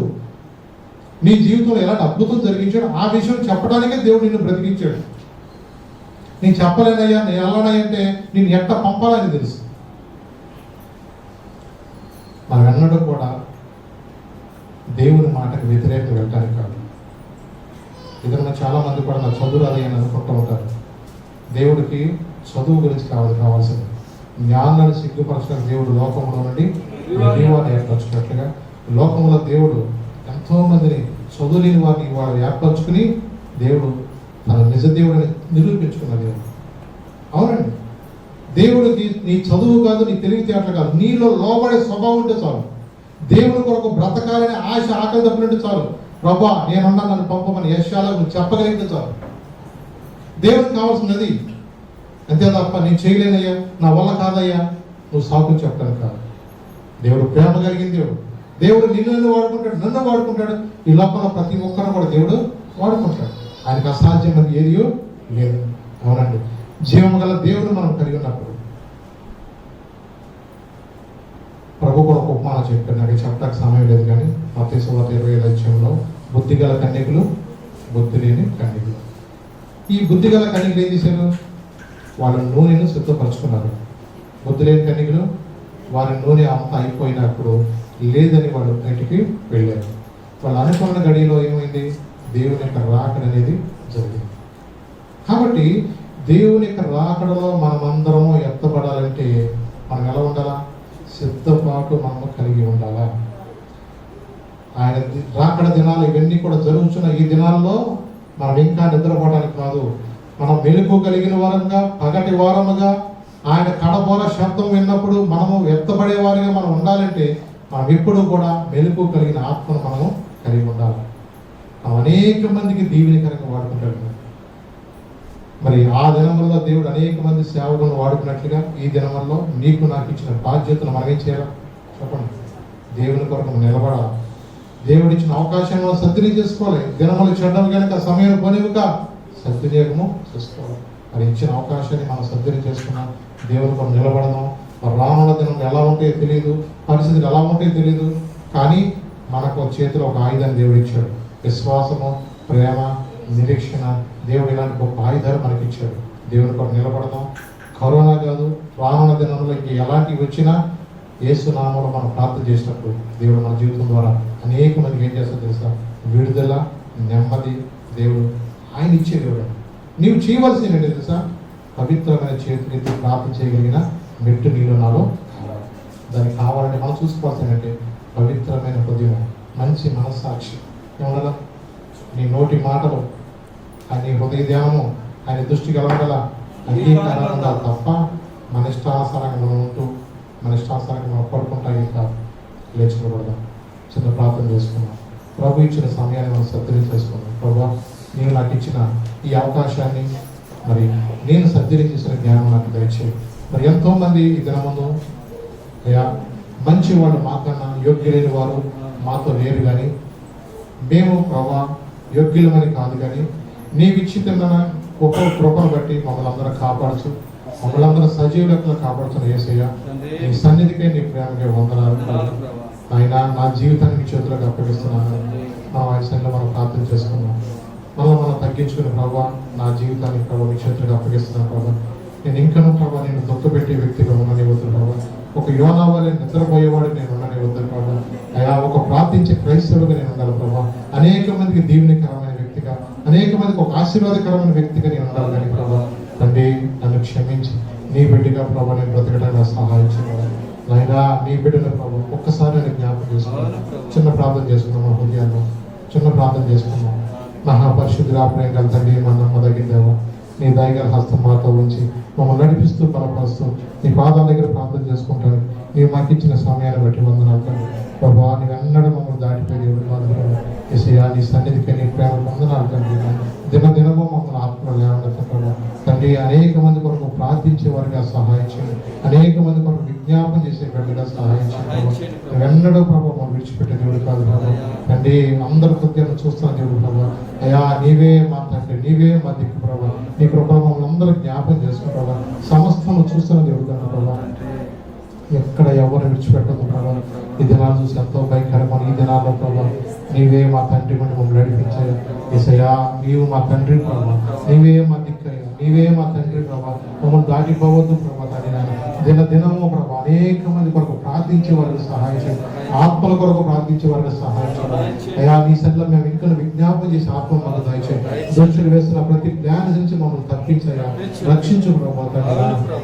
నీ జీవితంలో ఎలాంటి అద్భుతం జరిగించాడు ఆ విషయం చెప్పడానికే దేవుడు నిన్ను బ్రతికించాడు. నేను చెప్పలేనయ్యా, నేను వెళ్ళానంటే నేను ఎట్ట పంపాలని తెలుసు. మాటకు వ్యతిరేకంగా వెళ్ళటానికి కాదు. ఏదైనా చాలా మంది కూడా నా చదువు రాదు అని అనుకుంటూ ఉంటారు. దేవుడికి చదువు గురించి కావాల్సింది జ్ఞానాన్ని సిగ్గుపరచడానికి దేవుడు లోకంలో నుండి వారిని ఏర్పరచుకున్నట్లుగా లోకంలో దేవుడు ఎంతో మందిని చదువులేని వారిని వాళ్ళు ఏర్పరచుకుని దేవుడు తన నిజ దేవుడిని నిరూపించుకున్న దేవుడు. అవునండి, దేవుడికి నీ చదువు కాదు, నీ తెలివితేటలు కాదు, నీలో లోబడే స్వభావం ఉంటే చాలు. దేవుని కొరకు బ్రతకాలని ఆశ ఆకలి తప్పినట్టు చాలు. ప్రభా నేనున్నా నన్ను పంపమని యెషయాలో నువ్వు చెప్పగలిగితే చాలు. దేవుడికి కావాల్సినది అంతే తప్ప నేను చేయలేనయ్యా, నా వల్ల కాదయ్యా నువ్వు సాకులు చెప్పడానికి కాదు. దేవుడు ప్రేమ కలిగిన దేవుడు. దేవుడు నిన్ను వాడుకుంటాడు, నన్ను వాడుకుంటాడు. ఈ లోకంలో ప్రతి ఒక్కరిని కూడా దేవుడు వాడుకుంటాడు. ఆయనకు అసాధ్యం అని ఏది లేదు. అవునండి, జీవము గల దేవుడు మనం కలిగి ఉన్నప్పుడు ప్రభు కూడా ఒక ఉపమానం చెప్పాడు. నాకు చెప్పడానికి సమయం లేదు కానీ మత్తయి సువార్త 25వ అధ్యాయంలో బుద్ధి గల కన్యకులు, బుద్ధి లేని కన్యకులు. ఈ బుద్ధి గల కన్యకులు ఏం చేశారు? వాళ్ళ నూనెను సిద్ధపరచుకున్నారు. బుద్ధి లేని కన్యకులు వారి నూనె అంతా అయిపోయినప్పుడు లేదని వాళ్ళు బయటికి వెళ్ళారు. వాళ్ళు అనుకున్న గడిలో ఏమైంది? దేవుని యొక్క రాకడ అనేది జరిగింది. కాబట్టి దేవుని యొక్క రాకడలో మనమందరము ఎత్తబడాలంటే మనం ఎలా ఉండాలా? సిద్ధపాటు మనము కలిగి ఉండాలా. ఆయన రాకడ దినాలు ఇవన్నీ కూడా జరుగుతున్న ఈ దినాల్లో మనం ఇంకా నిద్రపోవడానికి కాదు, మనం మెలుకు కలిగిన వారంగా పగటి వారముగా ఆయన కడబోర శబ్దం విన్నప్పుడు మనము ఎత్తబడే వారిగా మనం ఉండాలంటే మనం ఎప్పుడూ కూడా మెలుకు కలిగిన ఆత్మను మనము కలిగి ఉండాలి. మనం అనేక మందికి దీవెనకరంగా వాడుకుంటాడు. మరి ఆ దినములలో దేవుడు అనేక మంది సేవకులను వాడుకున్నట్లుగా ఈ దినములలో నీకు నాకు ఇచ్చిన బాధ్యతను మనం ఏం చేయాలి చెప్పండి? దేవుని కొరకు నిలబడాలి. దేవుడు ఇచ్చిన అవకాశాన్ని మనం సద్వినియోగం చేసుకోవాలి. దినములు చెడ్డం కనుక సమయం పనివిక సద్వినియోగము చేసుకోవాలి. మరి ఇచ్చిన అవకాశాన్ని మనం సద్వినియోగం చేసుకున్నాం. దేవుని కొరకు నిలబడదాం. మరి రానున్న దినం ఎలా ఉంటాయో తెలియదు, పరిస్థితులు ఎలా ఉంటాయో తెలియదు, కానీ మనకు చేతిలో ఒక ఆయుధాన్ని దేవుడు ఇచ్చాడు. విశ్వాసము, ప్రేమ, నిరీక్షణ. దేవుడు ఇలాంటి గొప్ప ఆయుధాలు మనకి ఇచ్చాడు. దేవుని కొరకు నిలబడదాం. కరోనా కాదు, రానున్న దినంలో ఇంక ఎలాంటివి వచ్చినా యేసు నామములో మనం ప్రార్థన చేసినప్పుడు దేవుడు మన జీవితం ద్వారా అనేక మందికి ఏం చేస్తారో తెలుసా? విడుదల, నెమ్మది దేవుడు ఆయన ఇచ్చే దేవుడు. నీవు చేయవలసింది ఏంటంటే తెలుసా? పవిత్రమైన చేతులెత్తి ప్రార్థన చేయగలిగిన మెట్టు నీలో నాలో కావాలి. దానికి కావాలంటే మనం చూసుకోవాల్సింది ఏంటంటే పవిత్రమైన హృదయం, మంచి మనస్సాక్షి ఏమన్నా నీ నోటి మాటలు ఆయన హృదయ ధ్యానము ఆయన దృష్టి కలగల అంగీకారంగా తప్ప మన ఇష్టానుసారంగా మనం ఉంటూ మన ఇష్టానుసారంగా మనం పడుకుంటా ఇంకా లేచుకోకూడదు. చిన్న ప్రార్థన చేసుకున్నాం. ప్రభు ఇచ్చిన సమయాన్ని మనం సద్వినియోగం చేసుకున్నాం. ప్రభు నేను నాకు ఇచ్చిన ఈ అవకాశాన్ని మరి నేను సద్వినియోగం చేసిన జ్ఞానం నాకు దయచేయి. మరి ఎంతోమంది ఈ దినముందు అయ్యా మంచి వాళ్ళు మాకన్నా యోగ్యులైన వారు మాతో లేరు, కానీ మేము ప్రభా యోగ్యులమని కాదు, కానీ నీవు ఇచ్చిన గొప్ప కృపను బట్టి మమ్మల్ని అందరూ కాపాడుచు, మమ్మల్ని అందరూ సజీవులతో కాపాడుతున్న యేసయ్య నీ సన్నిధికే నీ ప్రేమగా వందనాలు. ఆయన నా జీవితాన్ని నీ చేతులకు అప్పగిస్తున్నాను. నా వయసులో మనం ప్రార్థన చేసుకున్నాం. మనం తగ్గించుకుని ప్రభావ నా జీవితాన్ని ప్రభావ నీ చేతులకు అప్పగిస్తున్నాను. ప్రభావ నేను ఇంకనూ ప్రభావ నేను దుఃఖపెట్టే వ్యక్తిగా ఉండనివద్దు ప్రభావ. ఒక యోనా వలె నిద్రపోయేవాడికి నేను ఉండనివద్దు ప్రభావ. అయా ఒక ప్రార్థించే క్రైస్తవుడిగా నేను ఉండాలి ప్రభావ. అనేక మందికి దీవెనకరమైన వ్యక్తిగా, అనేక మందికి ఒక ఆశీర్వాదకరమైన వ్యక్తిగా నేను ఉండాలి. కానీ ప్రభావ తండ్రి నన్ను క్షమించి నీ బిడ్డగా ప్రభావ నేను బ్రతకడానికి సహాయం చేయాలి. అయినా నీ బిడ్డను ప్రభావ ఒక్కసారి నేను జ్ఞాపకం చేసుకున్నాను. చిన్న ప్రార్థన చేసుకున్నాం. హృదయాల్లో చిన్న ప్రార్థన చేసుకున్నాం. మహాపరిశుద్ధుల ప్రేమ గల తండ్రి మన నమ్మదగిన దేవా, నీ దయగల హస్తం మాతో ఉంచి మమ్మల్ని నడిపిస్తూ బలపరుస్తూ నీ పాదాల దగ్గర ప్రార్థన చేసుకుంటాను. నీవు మాకు ఇచ్చిన సమయాన్ని బట్టి వందనాలు తండ్రి. ప్రభావ నీవు అన్నడూ మమ్మల్ని దాటిపోయి యేసయ్యా నీ సన్నిధికి నీ ప్రేమ వందనాలు తండ్రి. దినదినము మమ్మల్ని ఆత్మలో లేవనెత్త ప్రభావ తండ్రి. అనేక మంది కొరకు ప్రార్థించే వారిగా సహాయం చేయండి. అనేక మంది కొరకు విజ్ఞాపన చేసే బిడ్డగా సహాయం చేయండి. నువ్వెన్నడూ ప్రభావ మనం విడిచిపెట్టే దేవుడు కాదు ప్రభావ తండ్రి. అందరి హృదయాన్ని చూస్తున్న దేవుడు ప్రభావ. అయ్యా నీవే మా తండ్రి, నీవే మా దిక్కు ప్రభావ. నీ కృపలో మమ్మల్ని అందరూ జ్ఞాపం చేసుకుని ప్రభావ సమస్తము చూస్తున్న దేవుడు కాదు ప్రభావ. ఎక్కడ ఎవరు విడిచిపెట్టదు ప్రభావ. ఈ దినాలు చూసి ఎంతో భయంకరమైన ఈ దినాల్లో ప్రభావ నీవే మా తండ్రి మమ్మల్ని నడిపించాయి. యేసయ్యా నీవు మా తండ్రి ప్రభావ, నీవే మా దిక్కయ్యా. నీవే మా తండ్రి ప్రభా, మమ్మల్ని దాటిపోవద్దు ప్రభా తండ్రి నాయన. దినదినము ప్రభా అనేక మంది కొరకు ప్రార్థించే వారికి సహాయం చేయండి, ఆత్మల కొరకు ప్రార్థించే వారికి సహాయం చేయండి అయ్యా. నీ సన్నిధిలో మేము ఇంకా విజ్ఞాపన చేసి ఆత్మ మాకు దయచేయండి. దోషులు వేస్తున్న ప్రతి ప్లాన్ నుంచి మమ్మల్ని తప్పించయ్యా, రక్షించు ప్రభా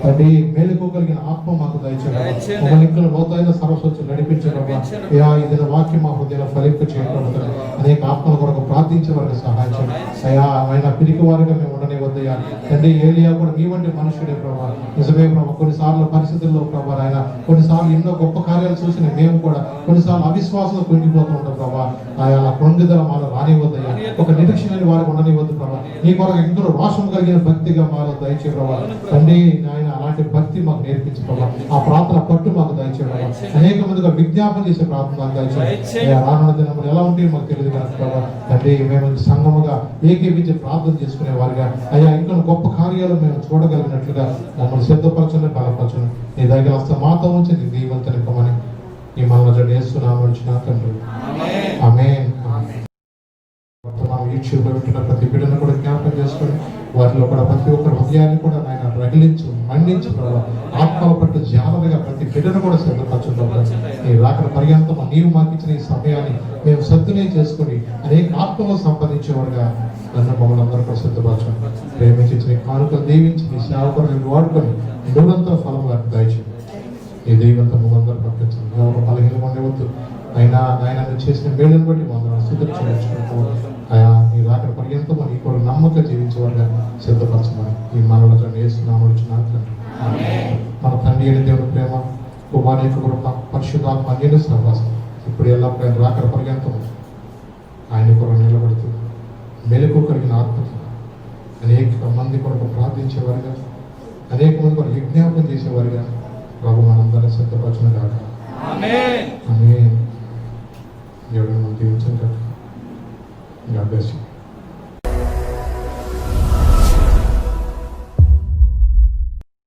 తండ్రి. మేలుకోగలిగిన ఆత్మ మాకు దయచేయండి, మమ్మల్ని ఇంకా లోతైన సరస్వచ్చి నడిపించే ప్రభా అయ్యా. ఇది వాక్యం మా హృదయంలో ఫలింపు చేయడం అనేక ఆత్మల కొరకు ప్రార్థించే వారికి సహాయం చేయండి అయ్యా. ఆయన పిరికి వారిగా మేము ఉండనివద్దయ్యా తండ్రి. ఏలియా కూడా మీ వంటి మనుషుడే ప్రభా, నిజమే ప్రభా. కొన్నిసార్లు పరిస్థితుల్లో ప్రభా ఆయన కొన్నిసార్లు ఎన్నో గొప్ప కార్యాలు చూసిన మేము కూడా కొన్నిసార్లు అవిశ్వాసంలో కుంగిపోతూ ఉంటాం ప్రభా. ఆయన పొందిదల మాలో రానివద్దయ్యా, ఒక నిరీక్షణ వారికి ఉండనివద్దు ప్రభా. నీ కొరకు ఎంతో రోషం కలిగిన భక్తిగా మాలో దయచే ప్రభా తండ్రి నాయన. అలాంటి భక్తి మాకు నేర్పించు ప్రభా, ఆ ప్రార్థన పట్టు మాకు దయచే ప్రభా. అనేక మందిగా విజ్ఞాపన చేసే ప్రార్థన మాకు దయచే. రానున్న దినములు ఎలా ఉంటే మాకు తెలియదు కనుక ప్రభా తండ్రి, మేము సంఘముగా ఏకీపించి ప్రార్థన చేసుకునే వారిగా అయ్యా ఇంకా గొప్ప కార్యాలు మేము చూడగలిగినట్లుగా మమ్మల్ని సిద్ధపరచండి, బలపరచండి. నీ దగ్గర వస్తే మాతో ఉంచి నీ దీవంతనివ్వమని ఈ మనలో చేస్తున్నాము వచ్చిన తండ్రి. ఆమేన్. వర్తమానం యూట్యూబ్లో వింటున్న ప్రతి బిడ్డను కూడా జ్ఞాపకం చేసుకొని వాటిలో కూడా ప్రతి ఒక్కరి హృదయాన్ని కూడా నాయన రగిలించు, మండించు ప్రభావ. ఆత్మల పట్టు జాగ్రత్తగా ప్రతి బిడ్డను కూడా సిద్ధపరచు. నీ రాకడ పర్యంతం నీవు మాకు ఇచ్చిన ఈ సమయాన్ని మేము సద్వినియోగం చేసుకుని అనేక ఆత్మలు సంపాదించేవారుగా నన్ను మమ్మల్ని అందరూ కూడా సిద్ధపరచండి. ప్రేమించి నీ కానుకలు దీవించి నీ సేవకులను వాడుకొని నూరంతో ఫలం వారికి దయచేయండి. ఈ దైవంతో మమ్మల్ని పంపించండి. ఎవరు బలహీనం ఉండవద్దు అయినా ఆయన చేసిన మేలును బట్టి మమ్మల్ని స్థితి చేయించుకుంటూ అయా నీ రాకడ పర్యంతం నీ కూడా నమ్మక జీవించేవారుగా సిద్ధపరచమని ఈ మనలో వేస్తున్నాము వచ్చిన మన తండ్రి అయిన దేవుని ప్రేమ, కుమారుని యొక్క కృప, పరిశుద్ధాత్మ అన్యుని సహవాసం ఇప్పుడు ఎల్లప్పుడూ ఆయన రాకడ పర్యంతం ఆయన కూడా నిలబడుతూ మెలకు కలిగిన ఆత్మకి అనేక మంది కొరకు ప్రార్థించేవారుగా, అనేక మంది కొరకు విజ్ఞాపనం చేసేవారుగా ప్రభు మనందరినీ సిద్ధపరచును కాక. ఆమేన్. దేవుడిని మనం దీవించండి. God bless you.